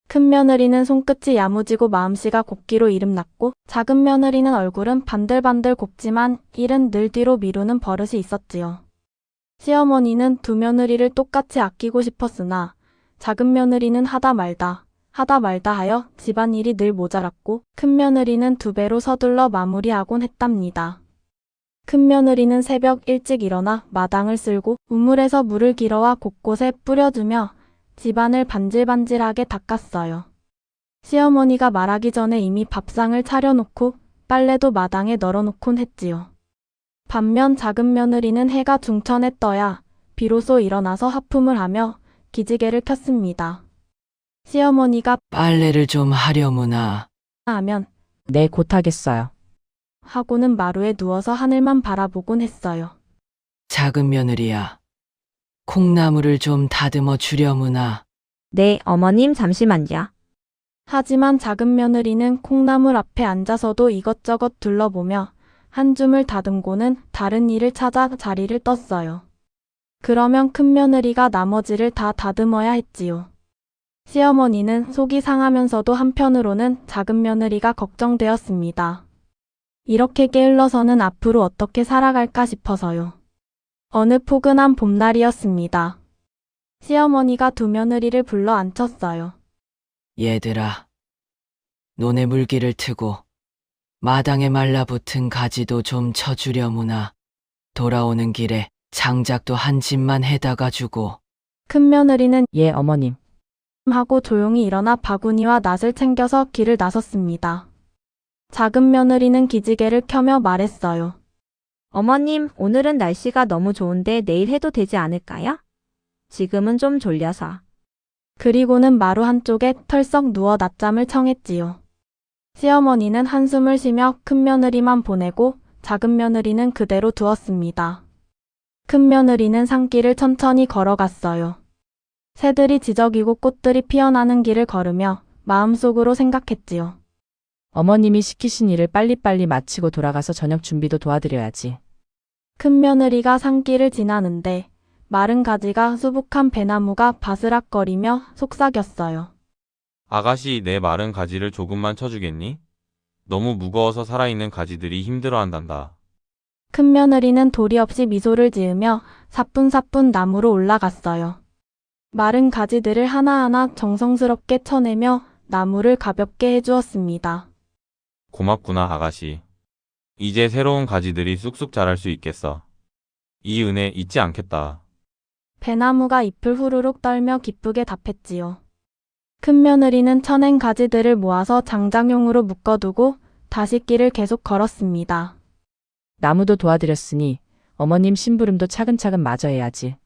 큰 며느리는 손끝이 야무지고 마음씨가 곱기로 이름났고, 작은 며느리는 얼굴은 반들반들 곱지만 일은 늘 뒤로 미루는 버릇이 있었지요. 시어머니는 두 며느리를 똑같이 아끼고 싶었으나 작은 며느리는 하다 말다 하여 집안일이 늘 모자랐고, 큰 며느리는 두 배로 서둘러 마무리하곤 했답니다. 큰 며느리는 새벽 일찍 일어나 마당을 쓸고 우물에서 물을 길어와 곳곳에 뿌려주며 집안을 반질반질하게 닦았어요. 시어머니가 말하기 전에 이미 밥상을 차려놓고 빨래도 마당에 널어놓곤 했지요. 반면 작은 며느리는 해가 중천에 떠야 비로소 일어나서 하품을 하며 기지개를 켰습니다. 시어머니가 빨래를 좀 하려무나 하면 네, 곧하겠어요. 하고는 마루에 누워서 하늘만 바라보곤 했어요. 작은 며느리야, 콩나물을 좀 다듬어 주려무나. 네, 어머님 잠시만요. 하지만 작은 며느리는 콩나물 앞에 앉아서도 이것저것 둘러보며 한 줌을 다듬고는 다른 일을 찾아 자리를 떴어요. 그러면 큰 며느리가 나머지를 다 다듬어야 했지요. 시어머니는 속이 상하면서도 한편으로는 작은 며느리가 걱정되었습니다. 이렇게 게을러서는 앞으로 어떻게 살아갈까 싶어서요. 어느 포근한 봄날이었습니다. 시어머니가 두 며느리를 불러 앉혔어요. 얘들아, 논에 물기를 트고 마당에 말라붙은 가지도 좀 쳐주려무나. 돌아오는 길에 장작도 한 집만 해다가 주고. 큰 며느리는 예, 어머님. 하고 조용히 일어나 바구니와 낫을 챙겨서 길을 나섰습니다. 작은 며느리는 기지개를 켜며 말했어요. 어머님, 오늘은 날씨가 너무 좋은데 내일 해도 되지 않을까요? 지금은 좀 졸려서. 그리고는 마루 한쪽에 털썩 누워 낮잠을 청했지요. 시어머니는 한숨을 쉬며 큰 며느리만 보내고 작은 며느리는 그대로 두었습니다. 큰 며느리는 산길을 천천히 걸어갔어요. 새들이 지저귀고 꽃들이 피어나는 길을 걸으며 마음속으로 생각했지요. 어머님이 시키신 일을 빨리빨리 마치고 돌아가서 저녁 준비도 도와드려야지. 큰 며느리가 산길을 지나는데 마른 가지가 수북한 배나무가 바스락거리며 속삭였어요. 아가씨, 내 마른 가지를 조금만 쳐주겠니? 너무 무거워서 살아있는 가지들이 힘들어한단다. 큰 며느리는 도리 없이 미소를 지으며 사뿐사뿐 나무로 올라갔어요. 마른 가지들을 하나하나 정성스럽게 쳐내며 나무를 가볍게 해주었습니다. 고맙구나, 아가씨. 이제 새로운 가지들이 쑥쑥 자랄 수 있겠어. 이 은혜 잊지 않겠다. 배나무가 잎을 후루룩 떨며 기쁘게 답했지요. 큰 며느리는 쳐낸 가지들을 모아서 장작용으로 묶어두고 다시 길을 계속 걸었습니다. 나무도 도와드렸으니 어머님 심부름도 차근차근 마저 해야지.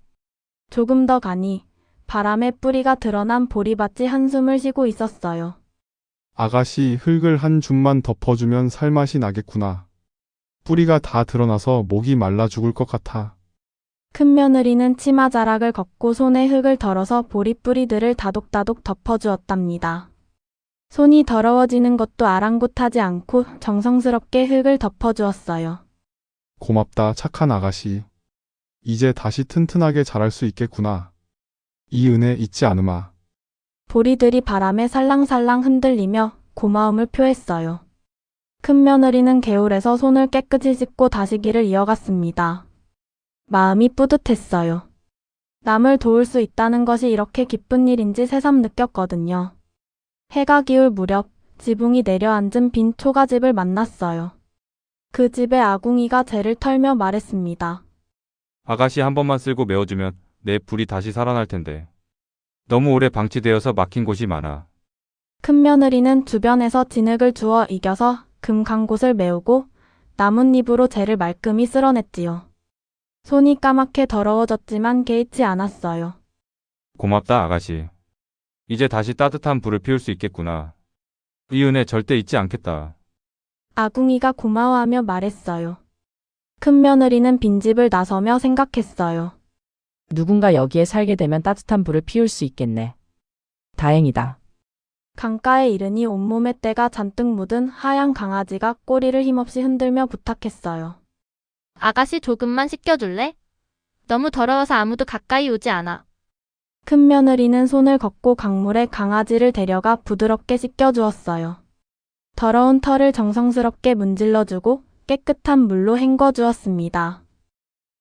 조금 더 가니 바람에 뿌리가 드러난 보리밭이 한숨을 쉬고 있었어요. 아가씨, 흙을 한 줌만 덮어주면 살맛이 나겠구나. 뿌리가 다 드러나서 목이 말라 죽을 것 같아. 큰 며느리는 치마 자락을 걷고 손에 흙을 덜어서 보리 뿌리들을 다독다독 덮어주었답니다. 손이 더러워지는 것도 아랑곳하지 않고 정성스럽게 흙을 덮어주었어요. 고맙다, 착한 아가씨. 이제 다시 튼튼하게 자랄 수 있겠구나. 이 은혜 잊지 않으마. 보리들이 바람에 살랑살랑 흔들리며 고마움을 표했어요. 큰 며느리는 개울에서 손을 깨끗이 씻고 다시 길을 이어갔습니다. 마음이 뿌듯했어요. 남을 도울 수 있다는 것이 이렇게 기쁜 일인지 새삼 느꼈거든요. 해가 기울 무렵 지붕이 내려앉은 빈 초가집을 만났어요. 그 집에 아궁이가 재를 털며 말했습니다. 아가씨, 한 번만 쓸고 메워주면 내 불이 다시 살아날 텐데. 너무 오래 방치되어서 막힌 곳이 많아. 큰 며느리는 주변에서 진흙을 주워 이겨서 금 간 곳을 메우고 나뭇잎으로 재를 말끔히 쓸어냈지요. 손이 까맣게 더러워졌지만 개의치 않았어요. 고맙다, 아가씨. 이제 다시 따뜻한 불을 피울 수 있겠구나. 이 은혜 절대 잊지 않겠다. 아궁이가 고마워하며 말했어요. 큰 며느리는 빈집을 나서며 생각했어요. 누군가 여기에 살게 되면 따뜻한 불을 피울 수 있겠네. 다행이다. 강가에 이르니 온몸에 때가 잔뜩 묻은 하얀 강아지가 꼬리를 힘없이 흔들며 부탁했어요. 아가씨, 조금만 씻겨줄래? 너무 더러워서 아무도 가까이 오지 않아. 큰 며느리는 손을 걷고 강물에 강아지를 데려가 부드럽게 씻겨주었어요. 더러운 털을 정성스럽게 문질러주고 깨끗한 물로 헹궈주었습니다.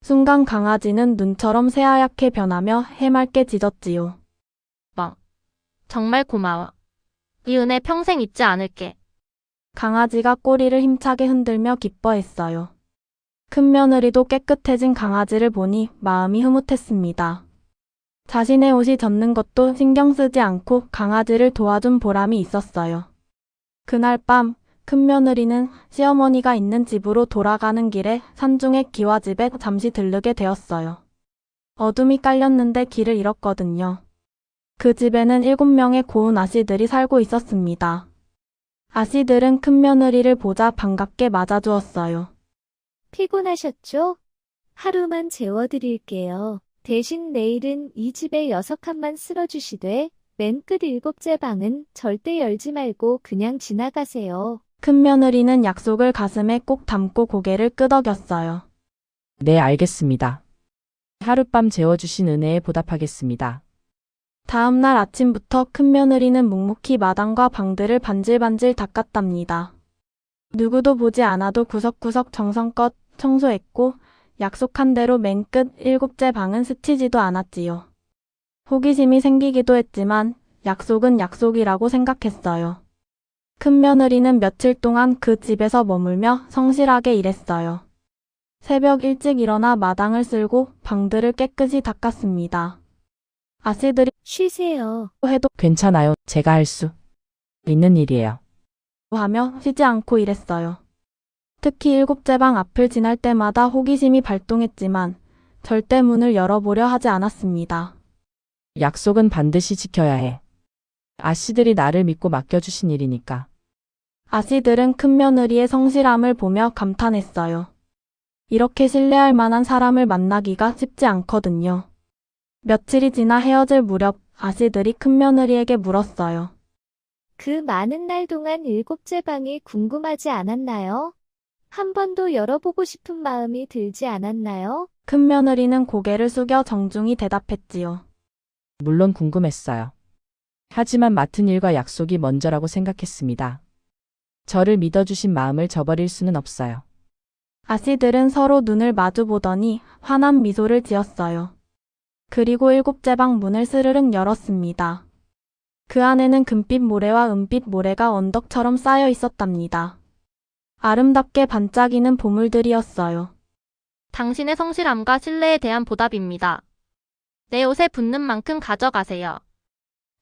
순간 강아지는 눈처럼 새하얗게 변하며 해맑게 짖었지요. 정말 고마워. 이 은혜 평생 잊지 않을게. 강아지가 꼬리를 힘차게 흔들며 기뻐했어요. 큰 며느리도 깨끗해진 강아지를 보니 마음이 흐뭇했습니다. 자신의 옷이 젖는 것도 신경 쓰지 않고 강아지를 도와준 보람이 있었어요. 그날 밤, 큰 며느리는 시어머니가 있는 집으로 돌아가는 길에 산중의 기와집에 잠시 들르게 되었어요. 어둠이 깔렸는데 길을 잃었거든요. 그 집에는 7명의 고운 아씨들이 살고 있었습니다. 아씨들은 큰 며느리를 보자 반갑게 맞아주었어요. 피곤하셨죠? 하루만 재워드릴게요. 대신 내일은 이 집에 6칸만 쓸어주시되 맨 끝 7째 방은 절대 열지 말고 그냥 지나가세요. 큰 며느리는 약속을 가슴에 꼭 담고 고개를 끄덕였어요. 네, 알겠습니다. 하룻밤 재워주신 은혜에 보답하겠습니다. 다음 날 아침부터 큰 며느리는 묵묵히 마당과 방들을 반질반질 닦았답니다. 누구도 보지 않아도 구석구석 정성껏 청소했고 약속한 대로 맨 끝 7째 방은 스치지도 않았지요. 호기심이 생기기도 했지만 약속은 약속이라고 생각했어요. 큰 며느리는 며칠 동안 그 집에서 머물며 성실하게 일했어요. 새벽 일찍 일어나 마당을 쓸고 방들을 깨끗이 닦았습니다. 아씨들이 쉬세요. 해도 괜찮아요. 제가 할 수 있는 일이에요. 하며 쉬지 않고 일했어요. 특히 일곱째 방 앞을 지날 때마다 호기심이 발동했지만 절대 문을 열어보려 하지 않았습니다. 약속은 반드시 지켜야 해. 아씨들이 나를 믿고 맡겨주신 일이니까. 아씨들은 큰 며느리의 성실함을 보며 감탄했어요. 이렇게 신뢰할 만한 사람을 만나기가 쉽지 않거든요. 며칠이 지나 헤어질 무렵 아씨들이 큰 며느리에게 물었어요. 그 많은 날 동안 일곱째 방이 궁금하지 않았나요? 한 번도 열어보고 싶은 마음이 들지 않았나요? 큰 며느리는 고개를 숙여 정중히 대답했지요. 물론 궁금했어요. 하지만 맡은 일과 약속이 먼저라고 생각했습니다. 저를 믿어주신 마음을 저버릴 수는 없어요. 아씨들은 서로 눈을 마주보더니 환한 미소를 지었어요. 그리고 일곱째 방 문을 스르륵 열었습니다. 그 안에는 금빛 모래와 은빛 모래가 언덕처럼 쌓여 있었답니다. 아름답게 반짝이는 보물들이었어요. 당신의 성실함과 신뢰에 대한 보답입니다. 내 옷에 붙는 만큼 가져가세요.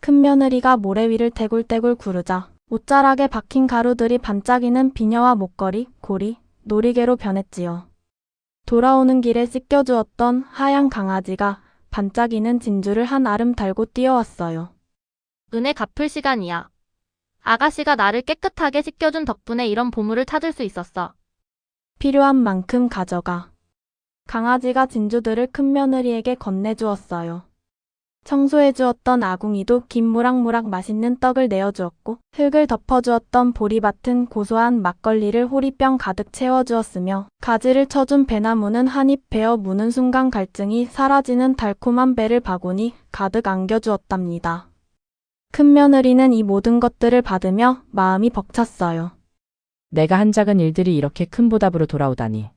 큰 며느리가 모래 위를 대굴대굴 구르자 옷자락에 박힌 가루들이 반짝이는 비녀와 목걸이, 고리, 놀이개로 변했지요. 돌아오는 길에 씻겨주었던 하얀 강아지가 반짝이는 진주를 한 알음 달고 뛰어왔어요. 은혜 갚을 시간이야. 아가씨가 나를 깨끗하게 씻겨준 덕분에 이런 보물을 찾을 수 있었어. 필요한 만큼 가져가. 강아지가 진주들을 큰 며느리에게 건네주었어요. 청소해주었던 아궁이도 김 모락모락 맛있는 떡을 내어주었고 흙을 덮어주었던 보리밭은 고소한 막걸리를 호리병 가득 채워주었으며 가지를 쳐준 배나무는 한입 베어 무는 순간 갈증이 사라지는 달콤한 배를 바구니 가득 안겨주었답니다. 큰 며느리는 이 모든 것들을 받으며 마음이 벅찼어요. 내가 한 작은 일들이 이렇게 큰 보답으로 돌아오다니.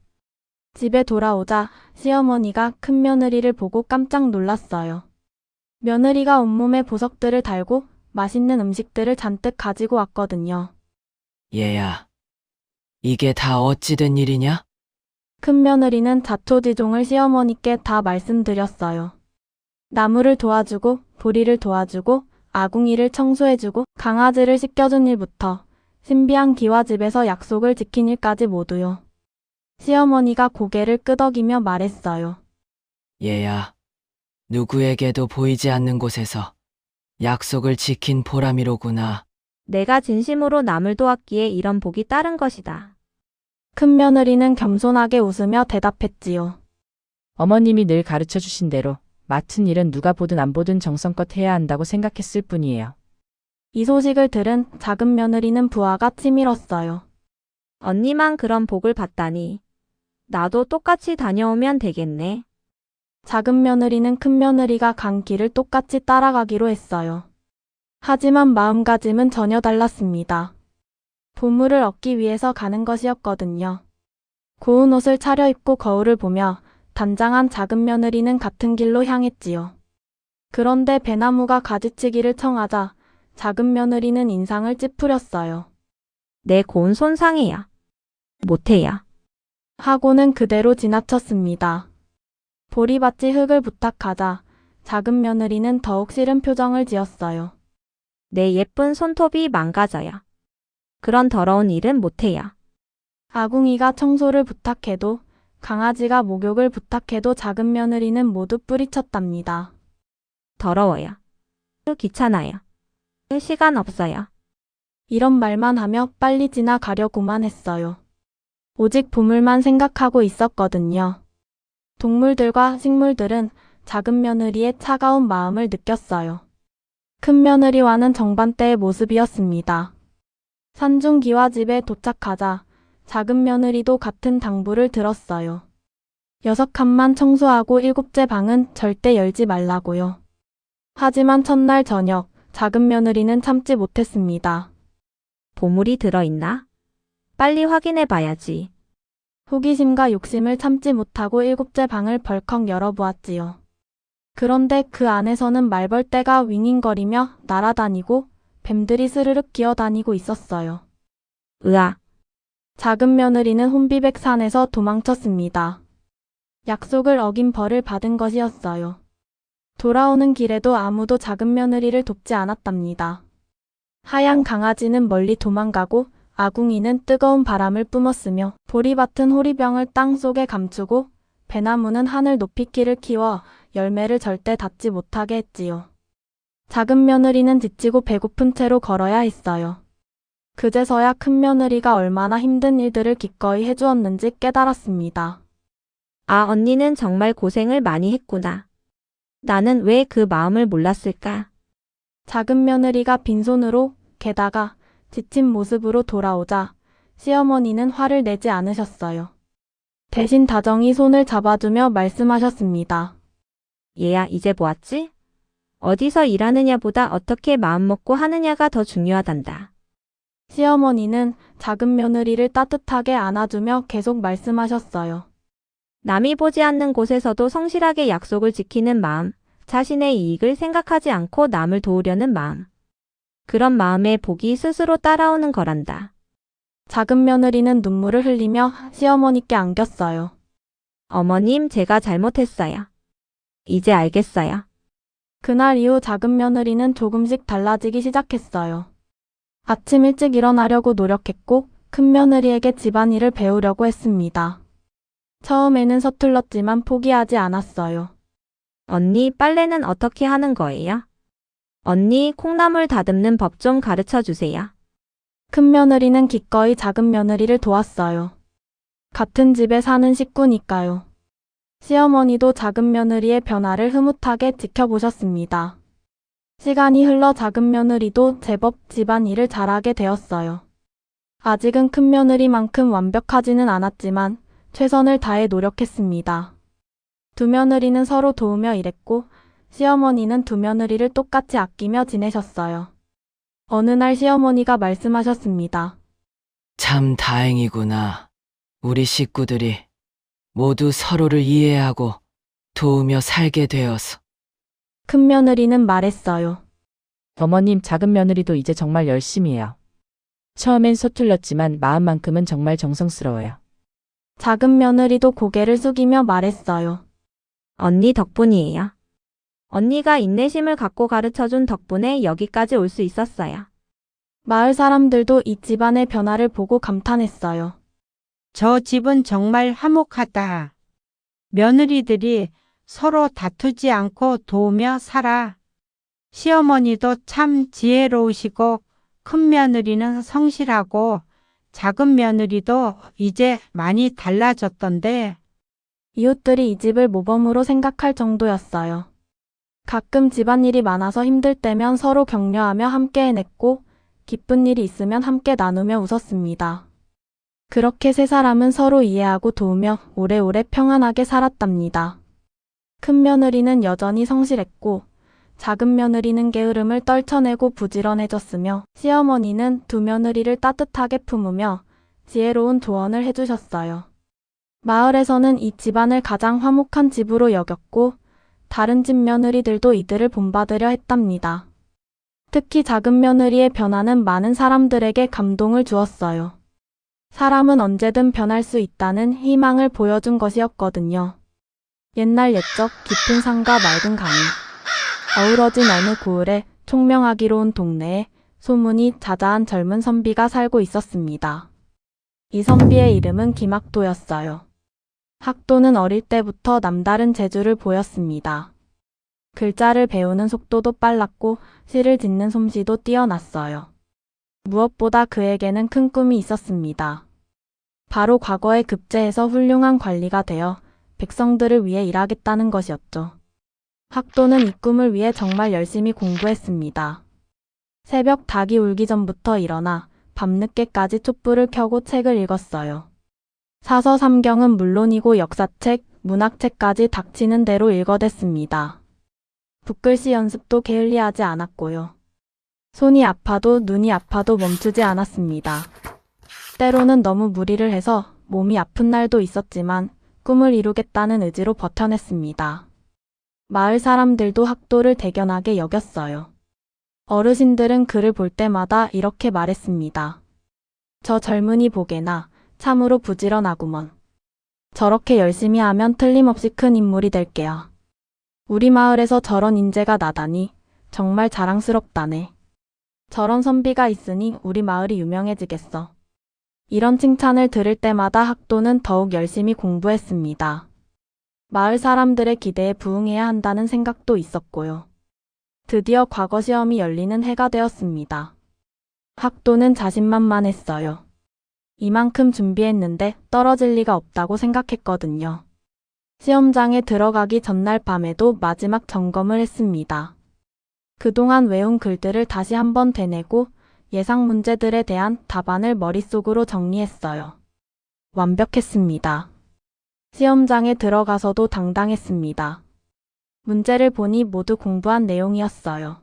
집에 돌아오자 시어머니가 큰 며느리를 보고 깜짝 놀랐어요. 며느리가 온몸에 보석들을 달고 맛있는 음식들을 잔뜩 가지고 왔거든요. 얘야, 이게 다 어찌 된 일이냐? 큰 며느리는 자초지종을 시어머니께 다 말씀드렸어요. 나무를 도와주고 보리를 도와주고 아궁이를 청소해주고 강아지를 씻겨준 일부터 신비한 기와집에서 약속을 지킨 일까지 모두요. 시어머니가 고개를 끄덕이며 말했어요. 얘야, 누구에게도 보이지 않는 곳에서 약속을 지킨 보람이로구나. 내가 진심으로 남을 도왔기에 이런 복이 따른 것이다. 큰 며느리는 겸손하게 웃으며 대답했지요. 어머님이 늘 가르쳐 주신 대로 맡은 일은 누가 보든 안 보든 정성껏 해야 한다고 생각했을 뿐이에요. 이 소식을 들은 작은 며느리는 부하가 치밀었어요. 언니만 그런 복을 받다니. 나도 똑같이 다녀오면 되겠네. 작은 며느리는 큰 며느리가 간 길을 똑같이 따라가기로 했어요. 하지만 마음가짐은 전혀 달랐습니다. 보물을 얻기 위해서 가는 것이었거든요. 고운 옷을 차려입고 거울을 보며 단장한 작은 며느리는 같은 길로 향했지요. 그런데 배나무가 가지치기를 청하자 작은 며느리는 인상을 찌푸렸어요. 내 고운 손상이야. 못해야. 하고는 그대로 지나쳤습니다. 보리밭이 흙을 부탁하자 작은 며느리는 더욱 싫은 표정을 지었어요. 내 예쁜 손톱이 망가져야. 그런 더러운 일은 못해야. 아궁이가 청소를 부탁해도 강아지가 목욕을 부탁해도 작은 며느리는 모두 뿌리쳤답니다. 더러워요. 귀찮아요. 시간 없어요. 이런 말만 하며 빨리 지나가려고만 했어요. 오직 보물만 생각하고 있었거든요. 동물들과 식물들은 작은 며느리의 차가운 마음을 느꼈어요. 큰 며느리와는 정반대의 모습이었습니다. 산중 기와집에 도착하자 작은 며느리도 같은 당부를 들었어요. 6칸만 청소하고 7째 방은 절대 열지 말라고요. 하지만 첫날 저녁 작은 며느리는 참지 못했습니다. 보물이 들어있나? 빨리 확인해 봐야지. 호기심과 욕심을 참지 못하고 7째 방을 벌컥 열어보았지요. 그런데 그 안에서는 말벌떼가 윙윙거리며 날아다니고 뱀들이 스르륵 기어다니고 있었어요. 으아. 작은 며느리는 혼비백산에서 도망쳤습니다. 약속을 어긴 벌을 받은 것이었어요. 돌아오는 길에도 아무도 작은 며느리를 돕지 않았답니다. 하얀 강아지는 멀리 도망가고 아궁이는 뜨거운 바람을 뿜었으며 보리밭은 호리병을 땅 속에 감추고 배나무는 하늘 높이 키를 키워 열매를 절대 닿지 못하게 했지요. 작은 며느리는 지치고 배고픈 채로 걸어야 했어요. 그제서야 큰 며느리가 얼마나 힘든 일들을 기꺼이 해주었는지 깨달았습니다. 아, 언니는 정말 고생을 많이 했구나. 나는 왜 그 마음을 몰랐을까? 작은 며느리가 빈손으로 게다가 지친 모습으로 돌아오자 시어머니는 화를 내지 않으셨어요. 대신 다정히 손을 잡아주며 말씀하셨습니다. 얘야, 이제 보았지? 어디서 일하느냐보다 어떻게 마음먹고 하느냐가 더 중요하단다. 시어머니는 작은 며느리를 따뜻하게 안아주며 계속 말씀하셨어요. 남이 보지 않는 곳에서도 성실하게 약속을 지키는 마음, 자신의 이익을 생각하지 않고 남을 도우려는 마음. 그런 마음의 복이 스스로 따라오는 거란다. 작은 며느리는 눈물을 흘리며 시어머니께 안겼어요. 어머님, 제가 잘못했어요. 이제 알겠어요. 그날 이후 작은 며느리는 조금씩 달라지기 시작했어요. 아침 일찍 일어나려고 노력했고 큰 며느리에게 집안일을 배우려고 했습니다. 처음에는 서툴렀지만 포기하지 않았어요. 언니, 빨래는 어떻게 하는 거예요? 언니, 콩나물 다듬는 법 좀 가르쳐 주세요. 큰 며느리는 기꺼이 작은 며느리를 도왔어요. 같은 집에 사는 식구니까요. 시어머니도 작은 며느리의 변화를 흐뭇하게 지켜보셨습니다. 시간이 흘러 작은 며느리도 제법 집안일을 잘하게 되었어요. 아직은 큰 며느리만큼 완벽하지는 않았지만 최선을 다해 노력했습니다. 두 며느리는 서로 도우며 일했고 시어머니는 두 며느리를 똑같이 아끼며 지내셨어요. 어느 날 시어머니가 말씀하셨습니다. 참 다행이구나. 우리 식구들이 모두 서로를 이해하고 도우며 살게 되어서. 큰 며느리는 말했어요. 어머님, 작은 며느리도 이제 정말 열심히 해요. 처음엔 서툴렀지만 마음만큼은 정말 정성스러워요. 작은 며느리도 고개를 숙이며 말했어요. 언니 덕분이에요. 언니가 인내심을 갖고 가르쳐준 덕분에 여기까지 올 수 있었어요. 마을 사람들도 이 집안의 변화를 보고 감탄했어요. 저 집은 정말 화목하다. 며느리들이 서로 다투지 않고 도우며 살아. 시어머니도 참 지혜로우시고 큰 며느리는 성실하고 작은 며느리도 이제 많이 달라졌던데. 이웃들이 이 집을 모범으로 생각할 정도였어요. 가끔 집안일이 많아서 힘들 때면 서로 격려하며 함께 해냈고 기쁜 일이 있으면 함께 나누며 웃었습니다. 그렇게 세 사람은 서로 이해하고 도우며 오래오래 평안하게 살았답니다. 큰 며느리는 여전히 성실했고 작은 며느리는 게으름을 떨쳐내고 부지런해졌으며 시어머니는 두 며느리를 따뜻하게 품으며 지혜로운 조언을 해주셨어요. 마을에서는 이 집안을 가장 화목한 집으로 여겼고 다른 집 며느리들도 이들을 본받으려 했답니다. 특히 작은 며느리의 변화는 많은 사람들에게 감동을 주었어요. 사람은 언제든 변할 수 있다는 희망을 보여준 것이었거든요. 옛날 옛적 깊은 산과 맑은 강이 어우러진 어느 고을에 총명하기로 운 동네에 소문이 자자한 젊은 선비가 살고 있었습니다. 이 선비의 이름은 김학도였어요. 학도는 어릴 때부터 남다른 재주를 보였습니다. 글자를 배우는 속도도 빨랐고 시를 짓는 솜씨도 뛰어났어요. 무엇보다 그에게는 큰 꿈이 있었습니다. 바로 과거에 급제해서 훌륭한 관리가 되어 백성들을 위해 일하겠다는 것이었죠. 학도는 이 꿈을 위해 정말 열심히 공부했습니다. 새벽 닭이 울기 전부터 일어나 밤늦게까지 촛불을 켜고 책을 읽었어요. 사서 삼경은 물론이고 역사책, 문학책까지 닥치는 대로 읽어댔습니다. 붓글씨 연습도 게을리하지 않았고요. 손이 아파도 눈이 아파도 멈추지 않았습니다. 때로는 너무 무리를 해서 몸이 아픈 날도 있었지만 꿈을 이루겠다는 의지로 버텨냈습니다. 마을 사람들도 학도를 대견하게 여겼어요. 어르신들은 그를 볼 때마다 이렇게 말했습니다. 저 젊은이 보게나 참으로 부지런하구먼. 저렇게 열심히 하면 틀림없이 큰 인물이 될게야. 우리 마을에서 저런 인재가 나다니 정말 자랑스럽다네. 저런 선비가 있으니 우리 마을이 유명해지겠어. 이런 칭찬을 들을 때마다 학도는 더욱 열심히 공부했습니다. 마을 사람들의 기대에 부응해야 한다는 생각도 있었고요. 드디어 과거 시험이 열리는 해가 되었습니다. 학도는 자신만만했어요. 이만큼 준비했는데 떨어질 리가 없다고 생각했거든요. 시험장에 들어가기 전날 밤에도 마지막 점검을 했습니다. 그동안 외운 글들을 다시 한번 되뇌고 예상 문제들에 대한 답안을 머릿속으로 정리했어요. 완벽했습니다. 시험장에 들어가서도 당당했습니다. 문제를 보니 모두 공부한 내용이었어요.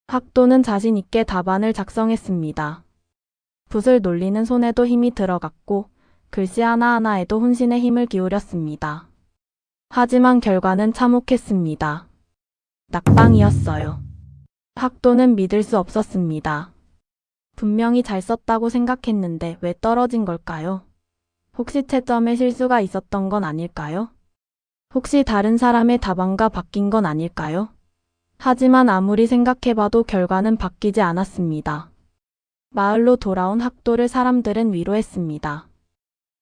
학도는 자신 있게 답안을 작성했습니다. 붓을 놀리는 손에도 힘이 들어갔고 글씨 하나하나에도 혼신의 힘을 기울였습니다. 하지만 결과는 참혹했습니다. 낙방이었어요. 학도는 믿을 수 없었습니다. 분명히 잘 썼다고 생각했는데 왜 떨어진 걸까요? 혹시 채점에 실수가 있었던 건 아닐까요? 혹시 다른 사람의 답안과 바뀐 건 아닐까요? 하지만 아무리 생각해봐도 결과는 바뀌지 않았습니다. 마을로 돌아온 학도를 사람들은 위로했습니다.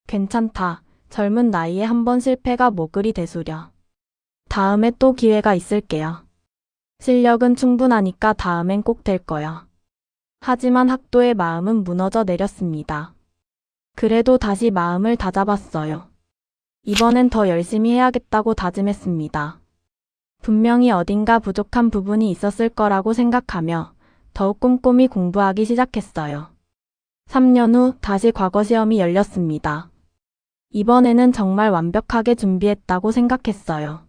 괜찮다. 젊은 나이에 한 번 실패가 뭐 그리 대수랴. 다음에 또 기회가 있을게야. 실력은 충분하니까 다음엔 꼭 될 거야. 하지만 학도의 마음은 무너져 내렸습니다. 그래도 다시 마음을 다잡았어요. 이번엔 더 열심히 해야겠다고 다짐했습니다. 분명히 어딘가 부족한 부분이 있었을 거라고 생각하며 더욱 꼼꼼히 공부하기 시작했어요. 3년 후 다시 과거 시험이 열렸습니다. 이번에는 정말 완벽하게 준비했다고 생각했어요.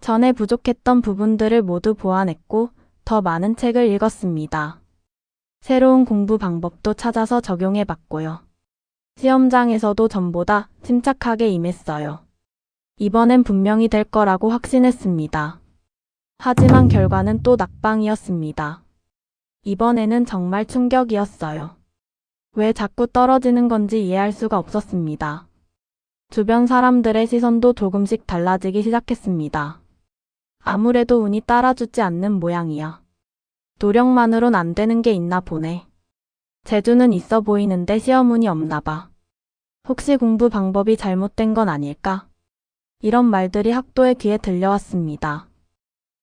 전에 부족했던 부분들을 모두 보완했고 더 많은 책을 읽었습니다. 새로운 공부 방법도 찾아서 적용해봤고요. 시험장에서도 전보다 침착하게 임했어요. 이번엔 분명히 될 거라고 확신했습니다. 하지만 결과는 또 낙방이었습니다. 이번에는 정말 충격이었어요. 왜 자꾸 떨어지는 건지 이해할 수가 없었습니다. 주변 사람들의 시선도 조금씩 달라지기 시작했습니다. 아무래도 운이 따라주지 않는 모양이야. 노력만으론 안 되는 게 있나 보네. 재주는 있어 보이는데 시험운이 없나 봐. 혹시 공부 방법이 잘못된 건 아닐까? 이런 말들이 학도의 귀에 들려왔습니다.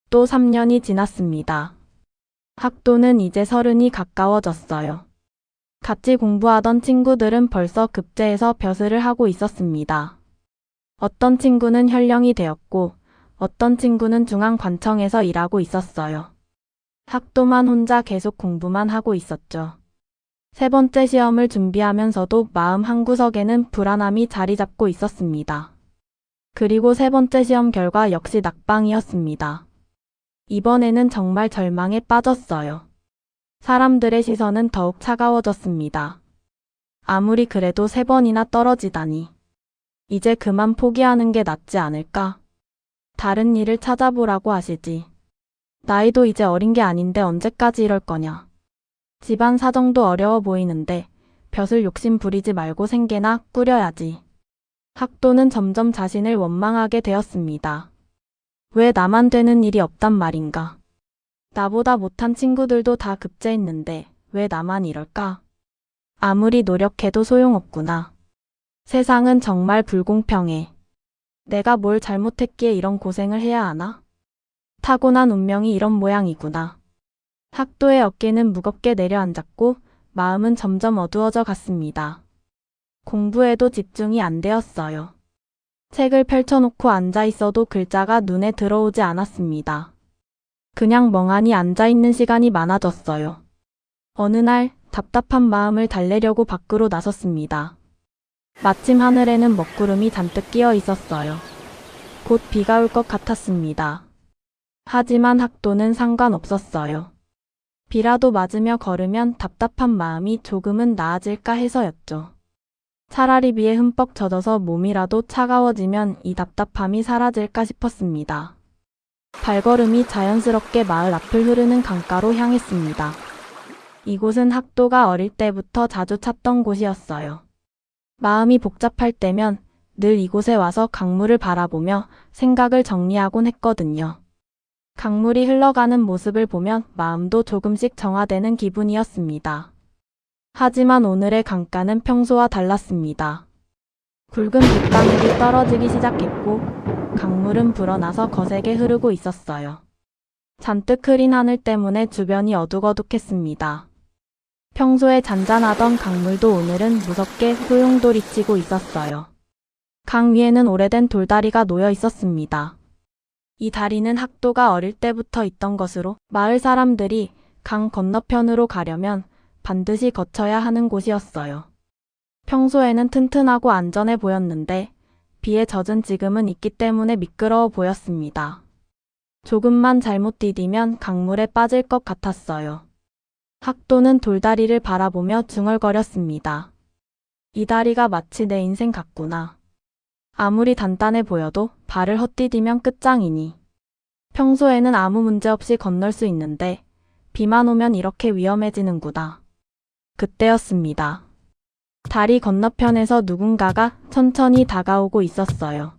또 3년이 지났습니다. 학도는 이제 30이 가까워졌어요. 같이 공부하던 친구들은 벌써 급제해서 벼슬을 하고 있었습니다. 어떤 친구는 현령이 되었고 어떤 친구는 중앙관청에서 일하고 있었어요. 학도만 혼자 계속 공부만 하고 있었죠. 세 번째 시험을 준비하면서도 마음 한구석에는 불안함이 자리 잡고 있었습니다. 그리고 세 번째 시험 결과 역시 낙방이었습니다. 이번에는 정말 절망에 빠졌어요. 사람들의 시선은 더욱 차가워졌습니다. 아무리 그래도 3번이나 떨어지다니. 이제 그만 포기하는 게 낫지 않을까? 다른 일을 찾아보라고 하시지. 나이도 이제 어린 게 아닌데 언제까지 이럴 거냐. 집안 사정도 어려워 보이는데 벼슬 욕심 부리지 말고 생계나 꾸려야지. 학도는 점점 자신을 원망하게 되었습니다. 왜 나만 되는 일이 없단 말인가? 나보다 못한 친구들도 다 급제했는데 왜 나만 이럴까? 아무리 노력해도 소용없구나. 세상은 정말 불공평해. 내가 뭘 잘못했기에 이런 고생을 해야 하나? 타고난 운명이 이런 모양이구나. 학도의 어깨는 무겁게 내려앉았고 마음은 점점 어두워져 갔습니다. 공부에도 집중이 안 되었어요. 책을 펼쳐놓고 앉아있어도 글자가 눈에 들어오지 않았습니다. 그냥 멍하니 앉아있는 시간이 많아졌어요. 어느 날 답답한 마음을 달래려고 밖으로 나섰습니다. 마침 하늘에는 먹구름이 잔뜩 끼어 있었어요. 곧 비가 올 것 같았습니다. 하지만 학도는 상관없었어요. 비라도 맞으며 걸으면 답답한 마음이 조금은 나아질까 해서였죠. 차라리 비에 흠뻑 젖어서 몸이라도 차가워지면 이 답답함이 사라질까 싶었습니다. 발걸음이 자연스럽게 마을 앞을 흐르는 강가로 향했습니다. 이곳은 학도가 어릴 때부터 자주 찾던 곳이었어요. 마음이 복잡할 때면 늘 이곳에 와서 강물을 바라보며 생각을 정리하곤 했거든요. 강물이 흘러가는 모습을 보면 마음도 조금씩 정화되는 기분이었습니다. 하지만 오늘의 강가는 평소와 달랐습니다. 굵은 빗방울이 떨어지기 시작했고 강물은 불어나서 거세게 흐르고 있었어요. 잔뜩 흐린 하늘 때문에 주변이 어둑어둑했습니다. 평소에 잔잔하던 강물도 오늘은 무섭게 소용돌이치고 있었어요. 강 위에는 오래된 돌다리가 놓여 있었습니다. 이 다리는 학도가 어릴 때부터 있던 것으로 마을 사람들이 강 건너편으로 가려면 반드시 거쳐야 하는 곳이었어요. 평소에는 튼튼하고 안전해 보였는데 비에 젖은 지금은 있기 때문에 미끄러워 보였습니다. 조금만 잘못 디디면 강물에 빠질 것 같았어요. 학도는 돌다리를 바라보며 중얼거렸습니다. 이 다리가 마치 내 인생 같구나. 아무리 단단해 보여도 발을 헛디디면 끝장이니. 평소에는 아무 문제 없이 건널 수 있는데 비만 오면 이렇게 위험해지는구나. 그때였습니다. 다리 건너편에서 누군가가 천천히 다가오고 있었어요.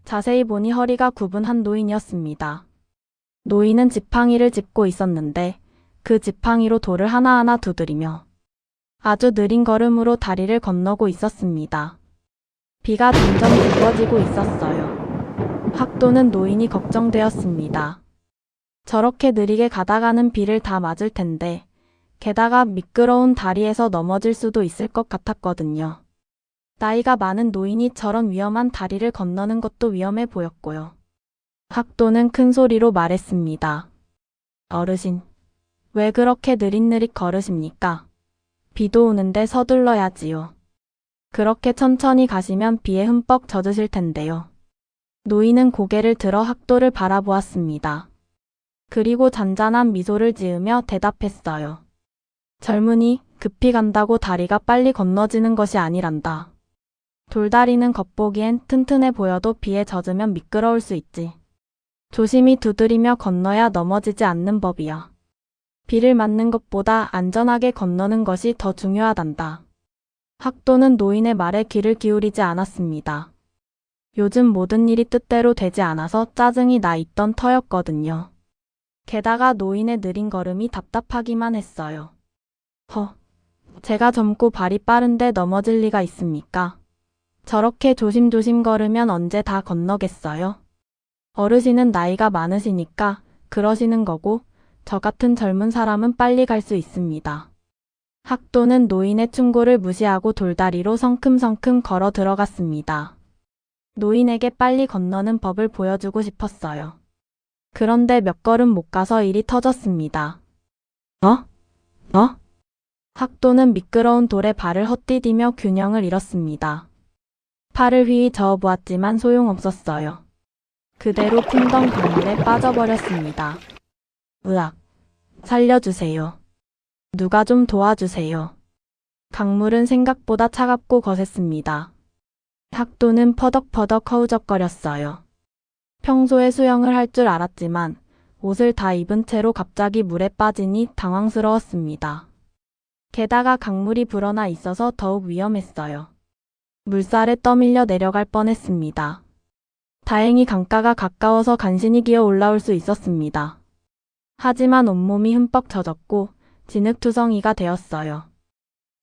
자세히 보니 허리가 굽은 한 노인이었습니다. 노인은 지팡이를 짚고 있었는데 그 지팡이로 돌을 하나하나 두드리며 아주 느린 걸음으로 다리를 건너고 있었습니다. 비가 점점 굵어지고 있었어요. 학도는 노인이 걱정되었습니다. 저렇게 느리게 가다가는 비를 다 맞을 텐데 게다가 미끄러운 다리에서 넘어질 수도 있을 것 같았거든요. 나이가 많은 노인이 저런 위험한 다리를 건너는 것도 위험해 보였고요. 학도는 큰 소리로 말했습니다. 어르신, 왜 그렇게 느릿느릿 걸으십니까? 비도 오는데 서둘러야지요. 그렇게 천천히 가시면 비에 흠뻑 젖으실 텐데요. 노인은 고개를 들어 학도를 바라보았습니다. 그리고 잔잔한 미소를 지으며 대답했어요. 젊은이, 급히 간다고 다리가 빨리 건너지는 것이 아니란다. 돌다리는 겉보기엔 튼튼해 보여도 비에 젖으면 미끄러울 수 있지. 조심히 두드리며 건너야 넘어지지 않는 법이야. 비를 맞는 것보다 안전하게 건너는 것이 더 중요하단다. 학도는 노인의 말에 귀를 기울이지 않았습니다. 요즘 모든 일이 뜻대로 되지 않아서 짜증이 나 있던 터였거든요. 게다가 노인의 느린 걸음이 답답하기만 했어요. 제가 젊고 발이 빠른데 넘어질 리가 있습니까? 저렇게 조심조심 걸으면 언제 다 건너겠어요? 어르신은 나이가 많으시니까 그러시는 거고 저 같은 젊은 사람은 빨리 갈 수 있습니다. 학도는 노인의 충고를 무시하고 돌다리로 성큼성큼 걸어 들어갔습니다. 노인에게 빨리 건너는 법을 보여주고 싶었어요. 그런데 몇 걸음 못 가서 일이 터졌습니다. 학도는 미끄러운 돌에 발을 헛디디며 균형을 잃었습니다. 팔을 휘휘 저어보았지만 소용없었어요. 그대로 풍덩 강물에 빠져버렸습니다. 으악! 살려주세요. 누가 좀 도와주세요. 강물은 생각보다 차갑고 거셌습니다. 학도는 퍼덕퍼덕 허우적거렸어요. 평소에 수영을 할 줄 알았지만 옷을 다 입은 채로 갑자기 물에 빠지니 당황스러웠습니다. 게다가 강물이 불어나 있어서 더욱 위험했어요. 물살에 떠밀려 내려갈 뻔했습니다. 다행히 강가가 가까워서 간신히 기어 올라올 수 있었습니다. 하지만 온몸이 흠뻑 젖었고 진흙투성이가 되었어요.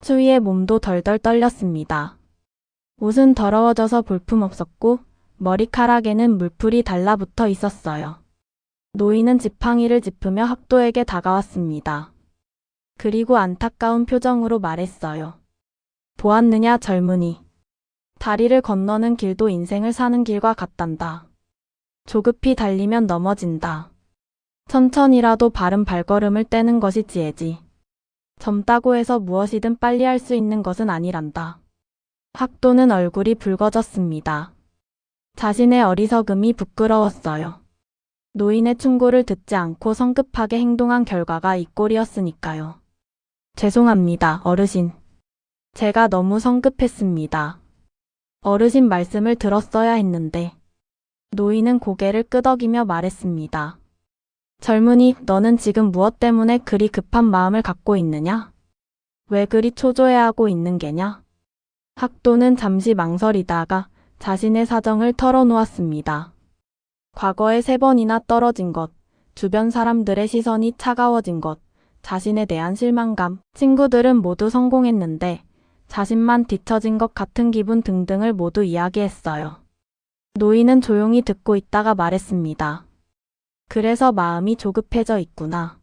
추위에 몸도 덜덜 떨렸습니다. 옷은 더러워져서 볼품없었고 머리카락에는 물풀이 달라붙어 있었어요. 노인은 지팡이를 짚으며 학도에게 다가왔습니다. 그리고 안타까운 표정으로 말했어요. 보았느냐 젊은이. 다리를 건너는 길도 인생을 사는 길과 같단다. 조급히 달리면 넘어진다. 천천히라도 바른 발걸음을 떼는 것이 지혜지. 젊다고 해서 무엇이든 빨리 할 수 있는 것은 아니란다. 학도는 얼굴이 붉어졌습니다. 자신의 어리석음이 부끄러웠어요. 노인의 충고를 듣지 않고 성급하게 행동한 결과가 이 꼴이었으니까요. 죄송합니다, 어르신. 제가 너무 성급했습니다. 어르신 말씀을 들었어야 했는데. 노인은 고개를 끄덕이며 말했습니다. 젊은이, 너는 지금 무엇 때문에 그리 급한 마음을 갖고 있느냐? 왜 그리 초조해하고 있는 게냐? 학도는 잠시 망설이다가 자신의 사정을 털어놓았습니다. 과거에 3번이나 떨어진 것, 주변 사람들의 시선이 차가워진 것, 자신에 대한 실망감, 친구들은 모두 성공했는데 자신만 뒤처진 것 같은 기분 등등을 모두 이야기했어요. 노인은 조용히 듣고 있다가 말했습니다. 그래서 마음이 조급해져 있구나.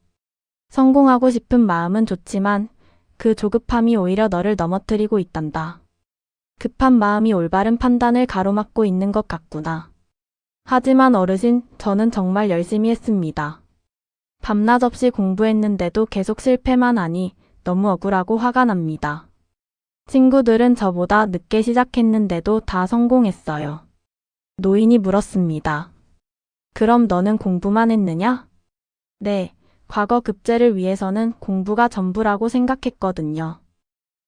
성공하고 싶은 마음은 좋지만 그 조급함이 오히려 너를 넘어뜨리고 있단다. 급한 마음이 올바른 판단을 가로막고 있는 것 같구나. 하지만 어르신, 저는 정말 열심히 했습니다. 밤낮 없이 공부했는데도 계속 실패만 하니 너무 억울하고 화가 납니다. 친구들은 저보다 늦게 시작했는데도 다 성공했어요. 노인이 물었습니다. 그럼 너는 공부만 했느냐? 네, 과거 급제를 위해서는 공부가 전부라고 생각했거든요.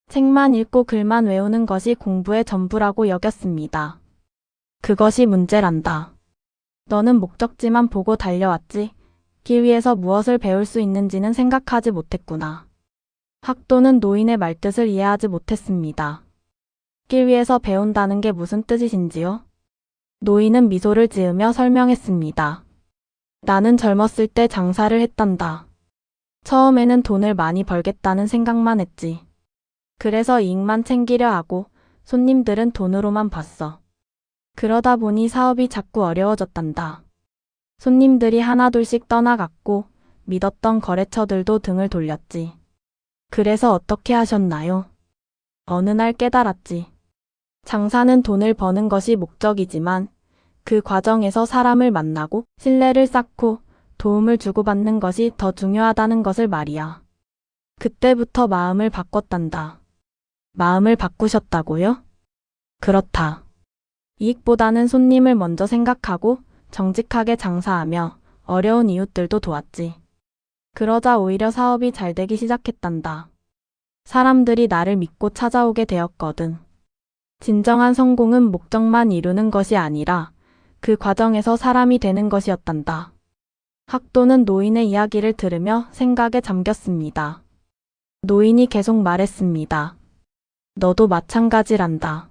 책만 읽고 글만 외우는 것이 공부의 전부라고 여겼습니다. 그것이 문제란다. 너는 목적지만 보고 달려왔지, 길 위에서 무엇을 배울 수 있는지는 생각하지 못했구나. 학도는 노인의 말뜻을 이해하지 못했습니다. 길 위에서 배운다는 게 무슨 뜻이신지요? 노인은 미소를 지으며 설명했습니다. 나는 젊었을 때 장사를 했단다. 처음에는 돈을 많이 벌겠다는 생각만 했지. 그래서 이익만 챙기려 하고 손님들은 돈으로만 봤어. 그러다 보니 사업이 자꾸 어려워졌단다. 손님들이 하나둘씩 떠나갔고 믿었던 거래처들도 등을 돌렸지. 그래서 어떻게 하셨나요? 어느 날 깨달았지. 장사는 돈을 버는 것이 목적이지만 그 과정에서 사람을 만나고 신뢰를 쌓고 도움을 주고받는 것이 더 중요하다는 것을 말이야. 그때부터 마음을 바꿨단다. 마음을 바꾸셨다고요? 그렇다. 이익보다는 손님을 먼저 생각하고 정직하게 장사하며 어려운 이웃들도 도왔지. 그러자 오히려 사업이 잘 되기 시작했단다. 사람들이 나를 믿고 찾아오게 되었거든. 진정한 성공은 목적만 이루는 것이 아니라 그 과정에서 사람이 되는 것이었단다. 학도는 노인의 이야기를 들으며 생각에 잠겼습니다. 노인이 계속 말했습니다. 너도 마찬가지란다.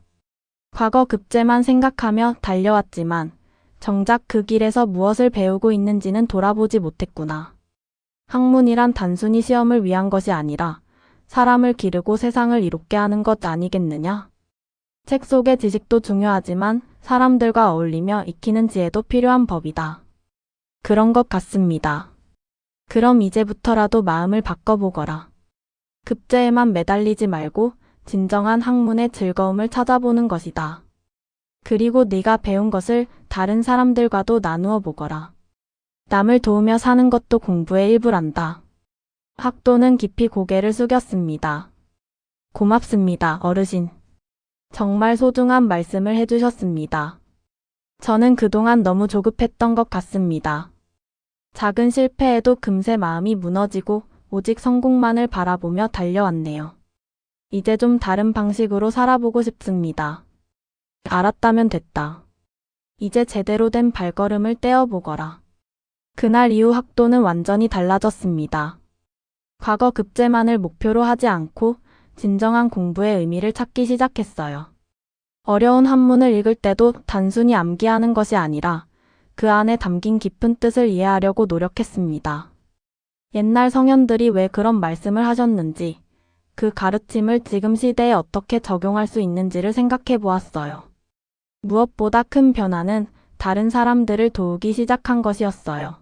과거 급제만 생각하며 달려왔지만 정작 그 길에서 무엇을 배우고 있는지는 돌아보지 못했구나. 학문이란 단순히 시험을 위한 것이 아니라 사람을 기르고 세상을 이롭게 하는 것 아니겠느냐? 책 속의 지식도 중요하지만 사람들과 어울리며 익히는 지혜도 필요한 법이다. 그런 것 같습니다. 그럼 이제부터라도 마음을 바꿔보거라. 급제에만 매달리지 말고 진정한 학문의 즐거움을 찾아보는 것이다. 그리고 네가 배운 것을 다른 사람들과도 나누어 보거라. 남을 도우며 사는 것도 공부의 일부란다. 학도는 깊이 고개를 숙였습니다. 고맙습니다, 어르신. 정말 소중한 말씀을 해주셨습니다. 저는 그동안 너무 조급했던 것 같습니다. 작은 실패에도 금세 마음이 무너지고 오직 성공만을 바라보며 달려왔네요. 이제 좀 다른 방식으로 살아보고 싶습니다. 알았다면 됐다. 이제 제대로 된 발걸음을 떼어보거라. 그날 이후 학도는 완전히 달라졌습니다. 과거 급제만을 목표로 하지 않고 진정한 공부의 의미를 찾기 시작했어요. 어려운 한문을 읽을 때도 단순히 암기하는 것이 아니라 그 안에 담긴 깊은 뜻을 이해하려고 노력했습니다. 옛날 성현들이 왜 그런 말씀을 하셨는지, 그 가르침을 지금 시대에 어떻게 적용할 수 있는지를 생각해 보았어요. 무엇보다 큰 변화는 다른 사람들을 도우기 시작한 것이었어요.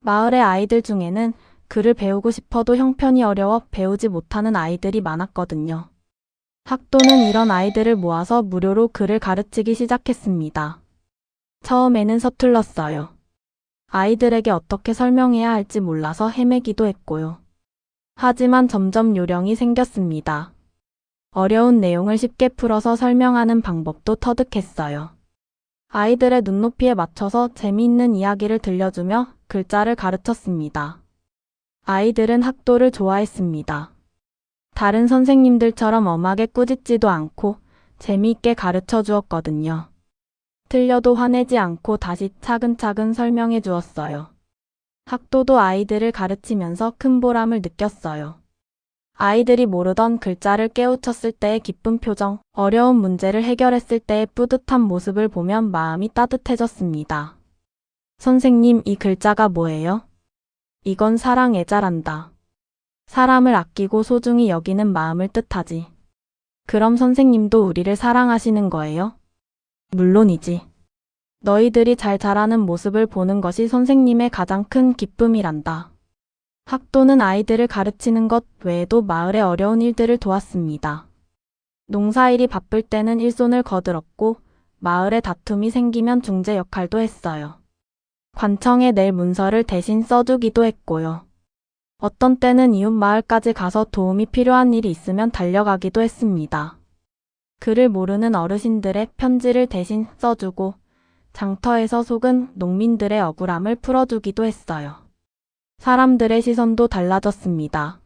마을의 아이들 중에는 글을 배우고 싶어도 형편이 어려워 배우지 못하는 아이들이 많았거든요. 학도는 이런 아이들을 모아서 무료로 글을 가르치기 시작했습니다. 처음에는 서툴렀어요. 아이들에게 어떻게 설명해야 할지 몰라서 헤매기도 했고요. 하지만 점점 요령이 생겼습니다. 어려운 내용을 쉽게 풀어서 설명하는 방법도 터득했어요. 아이들의 눈높이에 맞춰서 재미있는 이야기를 들려주며 글자를 가르쳤습니다. 아이들은 학도를 좋아했습니다. 다른 선생님들처럼 엄하게 꾸짖지도 않고 재미있게 가르쳐 주었거든요. 틀려도 화내지 않고 다시 차근차근 설명해 주었어요. 학도도 아이들을 가르치면서 큰 보람을 느꼈어요. 아이들이 모르던 글자를 깨우쳤을 때의 기쁜 표정, 어려운 문제를 해결했을 때의 뿌듯한 모습을 보면 마음이 따뜻해졌습니다. 선생님, 이 글자가 뭐예요? 이건 사랑 애자란다. 사람을 아끼고 소중히 여기는 마음을 뜻하지. 그럼 선생님도 우리를 사랑하시는 거예요? 물론이지. 너희들이 잘 자라는 모습을 보는 것이 선생님의 가장 큰 기쁨이란다. 학도는 아이들을 가르치는 것 외에도 마을의 어려운 일들을 도왔습니다. 농사일이 바쁠 때는 일손을 거들었고 마을에 다툼이 생기면 중재 역할도 했어요. 관청에 낼 문서를 대신 써주기도 했고요. 어떤 때는 이웃 마을까지 가서 도움이 필요한 일이 있으면 달려가기도 했습니다. 글을 모르는 어르신들의 편지를 대신 써주고 장터에서 속은 농민들의 억울함을 풀어주기도 했어요. 사람들의 시선도 달라졌습니다.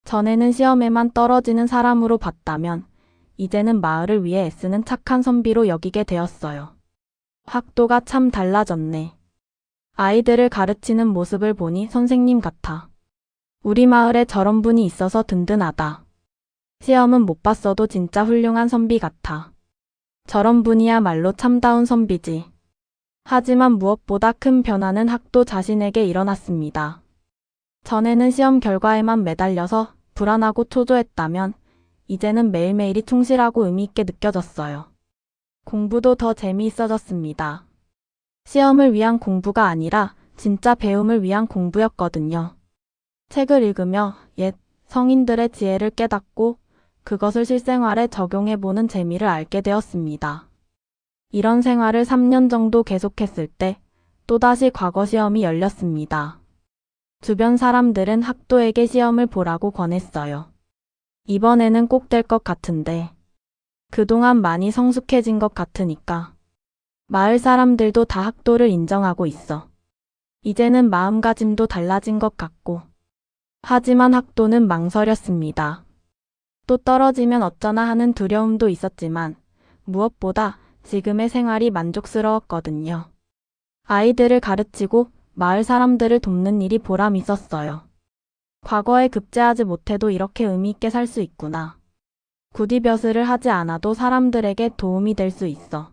전에는 시험에만 떨어지는 사람으로 봤다면 이제는 마을을 위해 애쓰는 착한 선비로 여기게 되었어요. 학도가 참 달라졌네. 아이들을 가르치는 모습을 보니 선생님 같아. 우리 마을에 저런 분이 있어서 든든하다. 시험은 못 봤어도 진짜 훌륭한 선비 같아. 저런 분이야말로 참다운 선비지. 하지만 무엇보다 큰 변화는 학도 자신에게 일어났습니다. 전에는 시험 결과에만 매달려서 불안하고 초조했다면 이제는 매일매일이 충실하고 의미 있게 느껴졌어요. 공부도 더 재미있어졌습니다. 시험을 위한 공부가 아니라 진짜 배움을 위한 공부였거든요. 책을 읽으며 옛 성인들의 지혜를 깨닫고 그것을 실생활에 적용해보는 재미를 알게 되었습니다. 이런 생활을 3년 정도 계속했을 때 또다시 과거 시험이 열렸습니다. 주변 사람들은 학도에게 시험을 보라고 권했어요. 이번에는 꼭 될 것 같은데 그동안 많이 성숙해진 것 같으니까. 마을 사람들도 다 학도를 인정하고 있어. 이제는 마음가짐도 달라진 것 같고. 하지만 학도는 망설였습니다. 또 떨어지면 어쩌나 하는 두려움도 있었지만 무엇보다 지금의 생활이 만족스러웠거든요. 아이들을 가르치고 마을 사람들을 돕는 일이 보람 있었어요. 과거에 급제하지 못해도 이렇게 의미 있게 살 수 있구나. 굳이 벼슬을 하지 않아도 사람들에게 도움이 될 수 있어.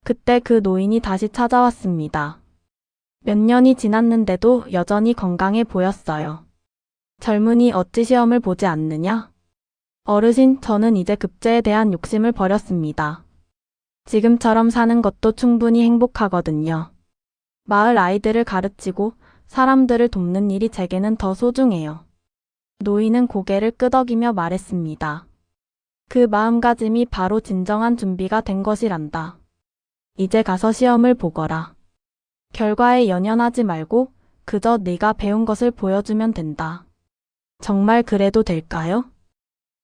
그때 그 노인이 다시 찾아왔습니다. 몇 년이 지났는데도 여전히 건강해 보였어요. 젊은이 어찌 시험을 보지 않느냐? 어르신, 저는 이제 급제에 대한 욕심을 버렸습니다. 지금처럼 사는 것도 충분히 행복하거든요. 마을 아이들을 가르치고 사람들을 돕는 일이 제게는 더 소중해요. 노인은 고개를 끄덕이며 말했습니다. 그 마음가짐이 바로 진정한 준비가 된 것이란다. 이제 가서 시험을 보거라. 결과에 연연하지 말고 그저 네가 배운 것을 보여주면 된다. 정말 그래도 될까요?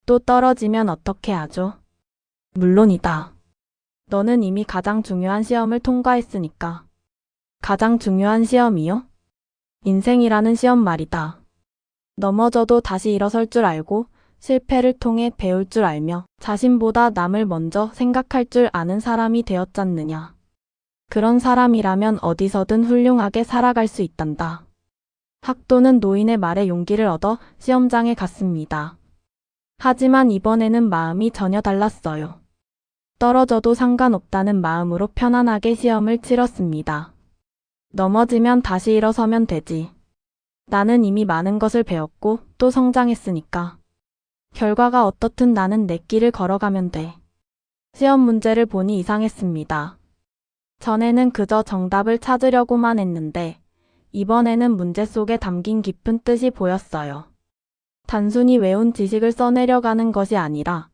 또 떨어지면 어떻게 하죠? 물론이다. 너는 이미 가장 중요한 시험을 통과했으니까. 가장 중요한 시험이요? 인생이라는 시험 말이다. 넘어져도 다시 일어설 줄 알고 실패를 통해 배울 줄 알며 자신보다 남을 먼저 생각할 줄 아는 사람이 되었잖느냐. 그런 사람이라면 어디서든 훌륭하게 살아갈 수 있단다. 학도는 노인의 말에 용기를 얻어 시험장에 갔습니다. 하지만 이번에는 마음이 전혀 달랐어요. 떨어져도 상관없다는 마음으로 편안하게 시험을 치렀습니다. 넘어지면 다시 일어서면 되지. 나는 이미 많은 것을 배웠고 또 성장했으니까. 결과가 어떻든 나는 내 길을 걸어가면 돼. 시험 문제를 보니 이상했습니다. 전에는 그저 정답을 찾으려고만 했는데 이번에는 문제 속에 담긴 깊은 뜻이 보였어요. 단순히 외운 지식을 써내려가는 것이 아니라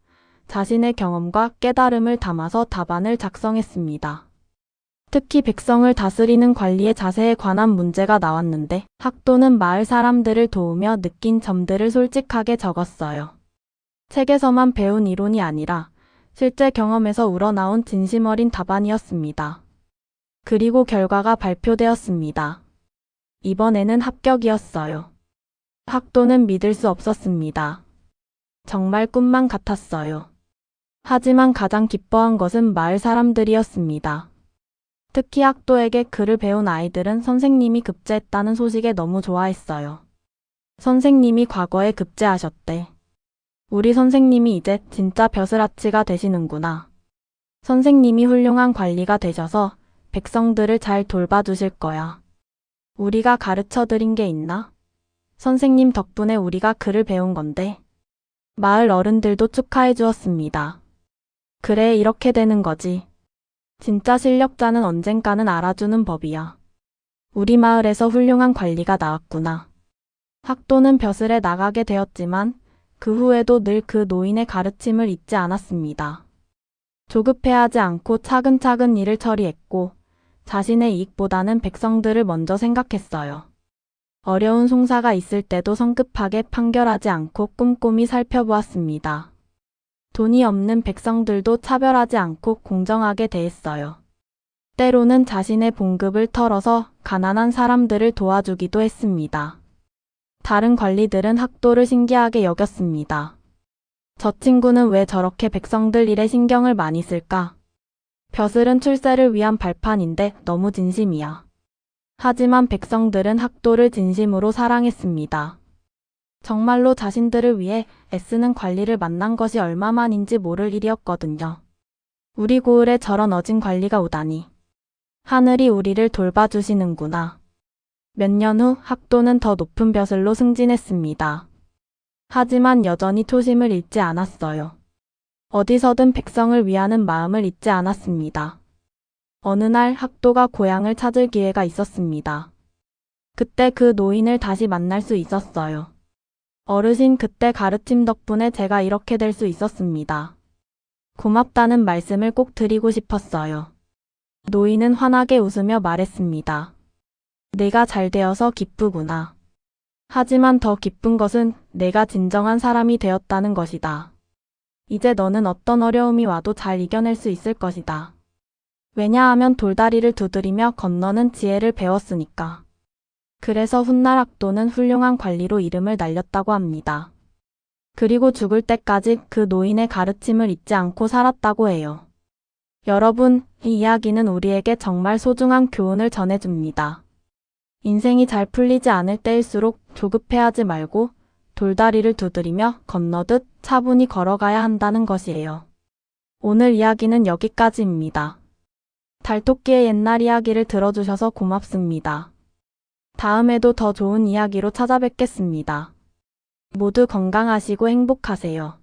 자신의 경험과 깨달음을 담아서 답안을 작성했습니다. 특히 백성을 다스리는 관리의 자세에 관한 문제가 나왔는데 학도는 마을 사람들을 도우며 느낀 점들을 솔직하게 적었어요. 책에서만 배운 이론이 아니라 실제 경험에서 우러나온 진심 어린 답안이었습니다. 그리고 결과가 발표되었습니다. 이번에는 합격이었어요. 학도는 믿을 수 없었습니다. 정말 꿈만 같았어요. 하지만 가장 기뻐한 것은 마을 사람들이었습니다. 특히 학도에게 글을 배운 아이들은 선생님이 급제했다는 소식에 너무 좋아했어요. 선생님이 과거에 급제하셨대. 우리 선생님이 이제 진짜 벼슬아치가 되시는구나. 선생님이 훌륭한 관리가 되셔서 백성들을 잘 돌봐주실 거야. 우리가 가르쳐 드린 게 있나? 선생님 덕분에 우리가 글을 배운 건데. 마을 어른들도 축하해 주었습니다. 그래, 이렇게 되는 거지. 진짜 실력자는 언젠가는 알아주는 법이야. 우리 마을에서 훌륭한 관리가 나왔구나. 학도는 벼슬에 나가게 되었지만 그 후에도 늘 그 노인의 가르침을 잊지 않았습니다. 조급해하지 않고 차근차근 일을 처리했고 자신의 이익보다는 백성들을 먼저 생각했어요. 어려운 송사가 있을 때도 성급하게 판결하지 않고 꼼꼼히 살펴보았습니다. 돈이 없는 백성들도 차별하지 않고 공정하게 대했어요. 때로는 자신의 봉급을 털어서 가난한 사람들을 도와주기도 했습니다. 다른 관리들은 학도를 신기하게 여겼습니다. 저 친구는 왜 저렇게 백성들 일에 신경을 많이 쓸까? 벼슬은 출세를 위한 발판인데 너무 진심이야. 하지만 백성들은 학도를 진심으로 사랑했습니다. 정말로 자신들을 위해 애쓰는 관리를 만난 것이 얼마만인지 모를 일이었거든요. 우리 고을에 저런 어진 관리가 오다니. 하늘이 우리를 돌봐주시는구나. 몇 년 후 학도는 더 높은 벼슬로 승진했습니다. 하지만 여전히 초심을 잃지 않았어요. 어디서든 백성을 위하는 마음을 잊지 않았습니다. 어느 날 학도가 고향을 찾을 기회가 있었습니다. 그때 그 노인을 다시 만날 수 있었어요. 어르신, 그때 가르침 덕분에 제가 이렇게 될 수 있었습니다. 고맙다는 말씀을 꼭 드리고 싶었어요. 노인은 환하게 웃으며 말했습니다. 내가 잘 되어서 기쁘구나. 하지만 더 기쁜 것은 내가 진정한 사람이 되었다는 것이다. 이제 너는 어떤 어려움이 와도 잘 이겨낼 수 있을 것이다. 왜냐하면 돌다리를 두드리며 건너는 지혜를 배웠으니까. 그래서 훗날 학도는 훌륭한 관리로 이름을 날렸다고 합니다. 그리고 죽을 때까지 그 노인의 가르침을 잊지 않고 살았다고 해요. 여러분, 이 이야기는 우리에게 정말 소중한 교훈을 전해줍니다. 인생이 잘 풀리지 않을 때일수록 조급해하지 말고 돌다리를 두드리며 건너듯 차분히 걸어가야 한다는 것이에요. 오늘 이야기는 여기까지입니다. 달토끼의 옛날 이야기를 들어주셔서 고맙습니다. 다음에도 더 좋은 이야기로 찾아뵙겠습니다. 모두 건강하시고 행복하세요.